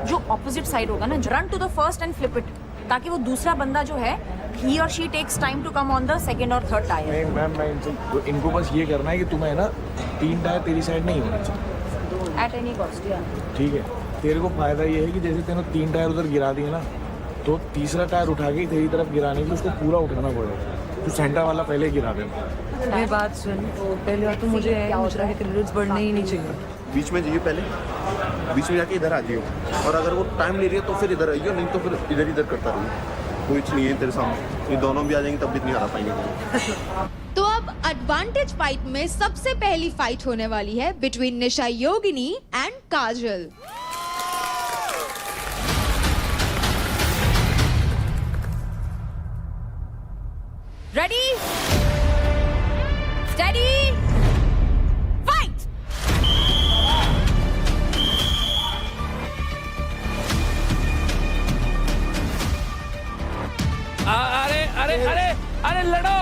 जो ऑपोजिट साइड होगा ना, run to the first end flip it, ताकि वो दूसरा बंदा जो है he or she takes time to come on the second or third tire. Ma'am इनको बस ये करना है कि तुम्हें ना 3 टायर तेरी साइड नहीं होना चाहिए। At any cost, yeah. ठीक है, तेरे को फायदा ये है कि जैसे तेने 3 टायर उधर गिरा दिए ना, तो तीसरा टायर उठा के तेरी तरफ गिराने के लिए उसको पूरा उठाना पड़ेगा। तो सेंटर वाला पहले गिरा देना। मेरी बात सुन, पहले और तो मुझे मुशरा के क्रेडिट्स बढ़ने ही नहीं चाहिए। बीच में जाइए, पहले बीच में जाके इधर आ जाइए, और अगर वो टाइम ले रही है तो फिर इधर आइए, नहीं तो फिर इधर करता रहिए। कोई नहीं है तेरे सामने, ये दोनों भी आ जाएंगे तब भी नहीं हरा पाएंगे। तो अब एडवांटेज फाइट में सबसे पहली फाइट होने वाली है between Nisha Yogini and Kajal. Ready? Steady? Fight! अरे अरे अरे अरे लड़ो।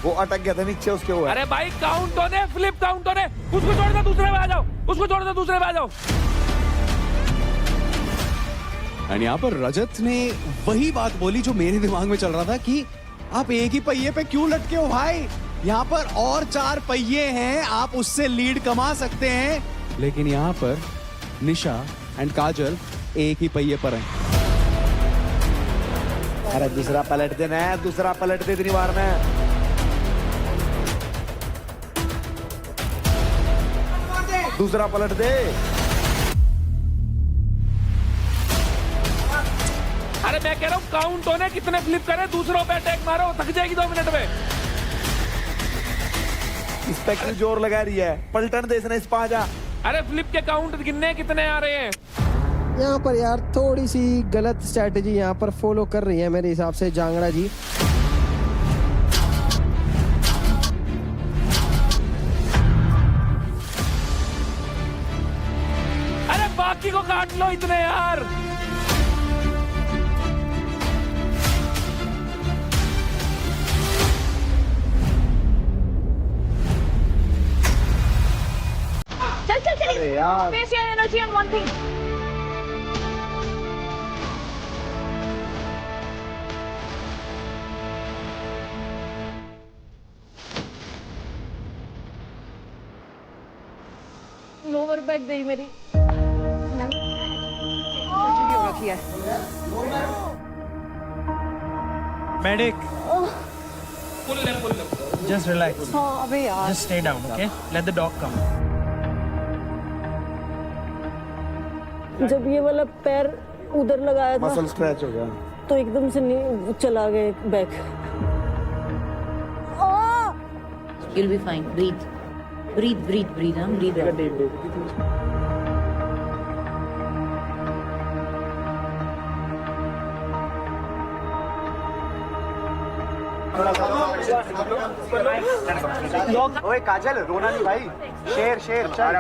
वो अटक गया था नीचे, उसके वो है। अरे भाई काउंट होने, फ्लिप काउंट होने। उसको छोड़ दो, दूसरे में आ जाओ। उसको छोड़ दो, दूसरे में आ जाओ। एंड यहाँ पर रजत ने वही बात बोली जो मेरे दिमाग में चल रहा था कि आप एक ही पहिए पे क्यों लटके हो भाई? यहाँ पर और 4 पहिए हैं, आप उससे लीड कमा सकते हैं। लेकिन यहाँ पर निशा एंड काजल एक ही पहिए पर हैं। अरे दूसरा पलट देना है, दूसरा पलट दे, इतनी बार में। दूसरा पलट दे। अरे मैं कह रहा हूँ काउंट होने, कितने फ्लिप करे, दूसरों पे अटैक मारो, थक जाएगी 2 मिनट में। इस पे क्यों जोर लगा रही है? पलटन दे इसने, इस पा जा। अरे फ्लिप के काउंट गिनने कितने आ रहे हैं? यहाँ पर यार थोड़ी सी गलत स्ट्रेटेजी यहाँ पर फॉलो कर रही है मेरे हिसाब से जांगड़ा जी। अरे बाकी को काट लो इतने यार। चल यार। face your energy on one thing. Lower back गई मेरी। Medic, पुल ले। just relax. अबे यार। Just stay down, okay? Let the dog come. जब ये वाला पैर उधर लगाया था मसल स्क्रैच हो गया तो एकदम से चला गया back. You'll be fine. Breathe. Breathe, breathe, breathe. Breathe. ओए काजल, रोना नहीं भाई। शेर शेर, चल।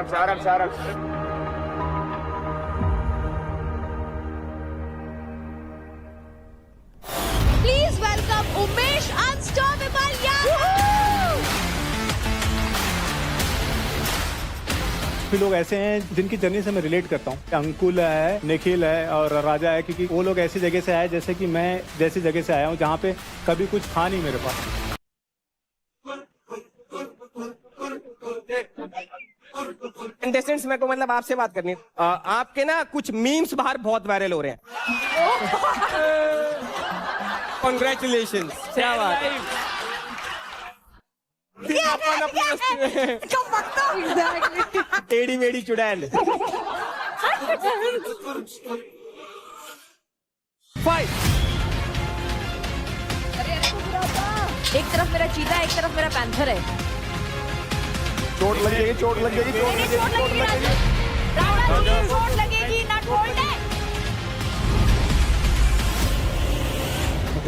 Please welcome Umesh Unstoppable Yadav. काफी लोग ऐसे हैं जिनकी जर्नी से मैं रिलेट करता हूँ। अंकुल है, निखिल है और राजा है, क्योंकि वो लोग ऐसी जगह से आए जैसे कि मैं जैसी जगह से आया हूँ जहाँ पे कभी कुछ था नहीं मेरे पास। कंटेस्टेंट्स मेरे को मतलब आपसे बात करनी है। आपके ना कुछ मीम्स बाहर बहुत वायरल हो रहे हैं। कॉन्ग्रेचुलेशन, क्या बात है। टेढ़ी मेढ़ी चुड़ैल। फाइट। एक तरफ मेरा चीता है, एक तरफ मेरा पैंथर है। चोट लगेगी, चोट लगेगी, चोट लगेगी, चोट लगेगी। चोट लगेगी ना, होल्ड है।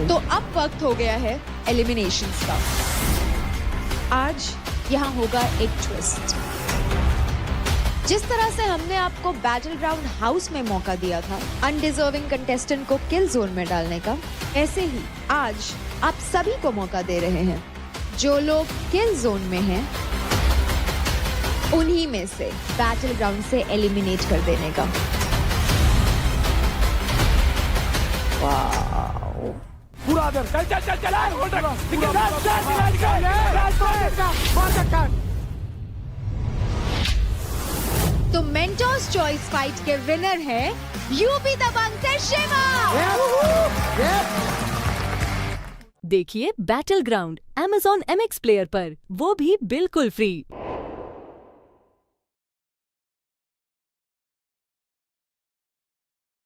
तो अब वक्त हो गया है एलिमिनेशंस का। आज यहाँ होगा एक ट्विस्ट। जिस तरह से हमने आपको बैटल ग्राउंड हाउस में मौका दिया था अनडिजर्विंग कंटेस्टेंट को किल जोन में डालने का, ऐसे ही आज आप सभी को मौका दे रहे हैं जो लोग किल जोन में हैं उन्हीं में से बैटल ग्राउंड से एलिमिनेट कर देने का। पूरा चल चल चल चल तो मेंटोर्स चॉइस फाइट के विनर है यूपी दबंग से शिवा। देखिए battle ground Amazon MX player पर, वो भी बिल्कुल फ्री।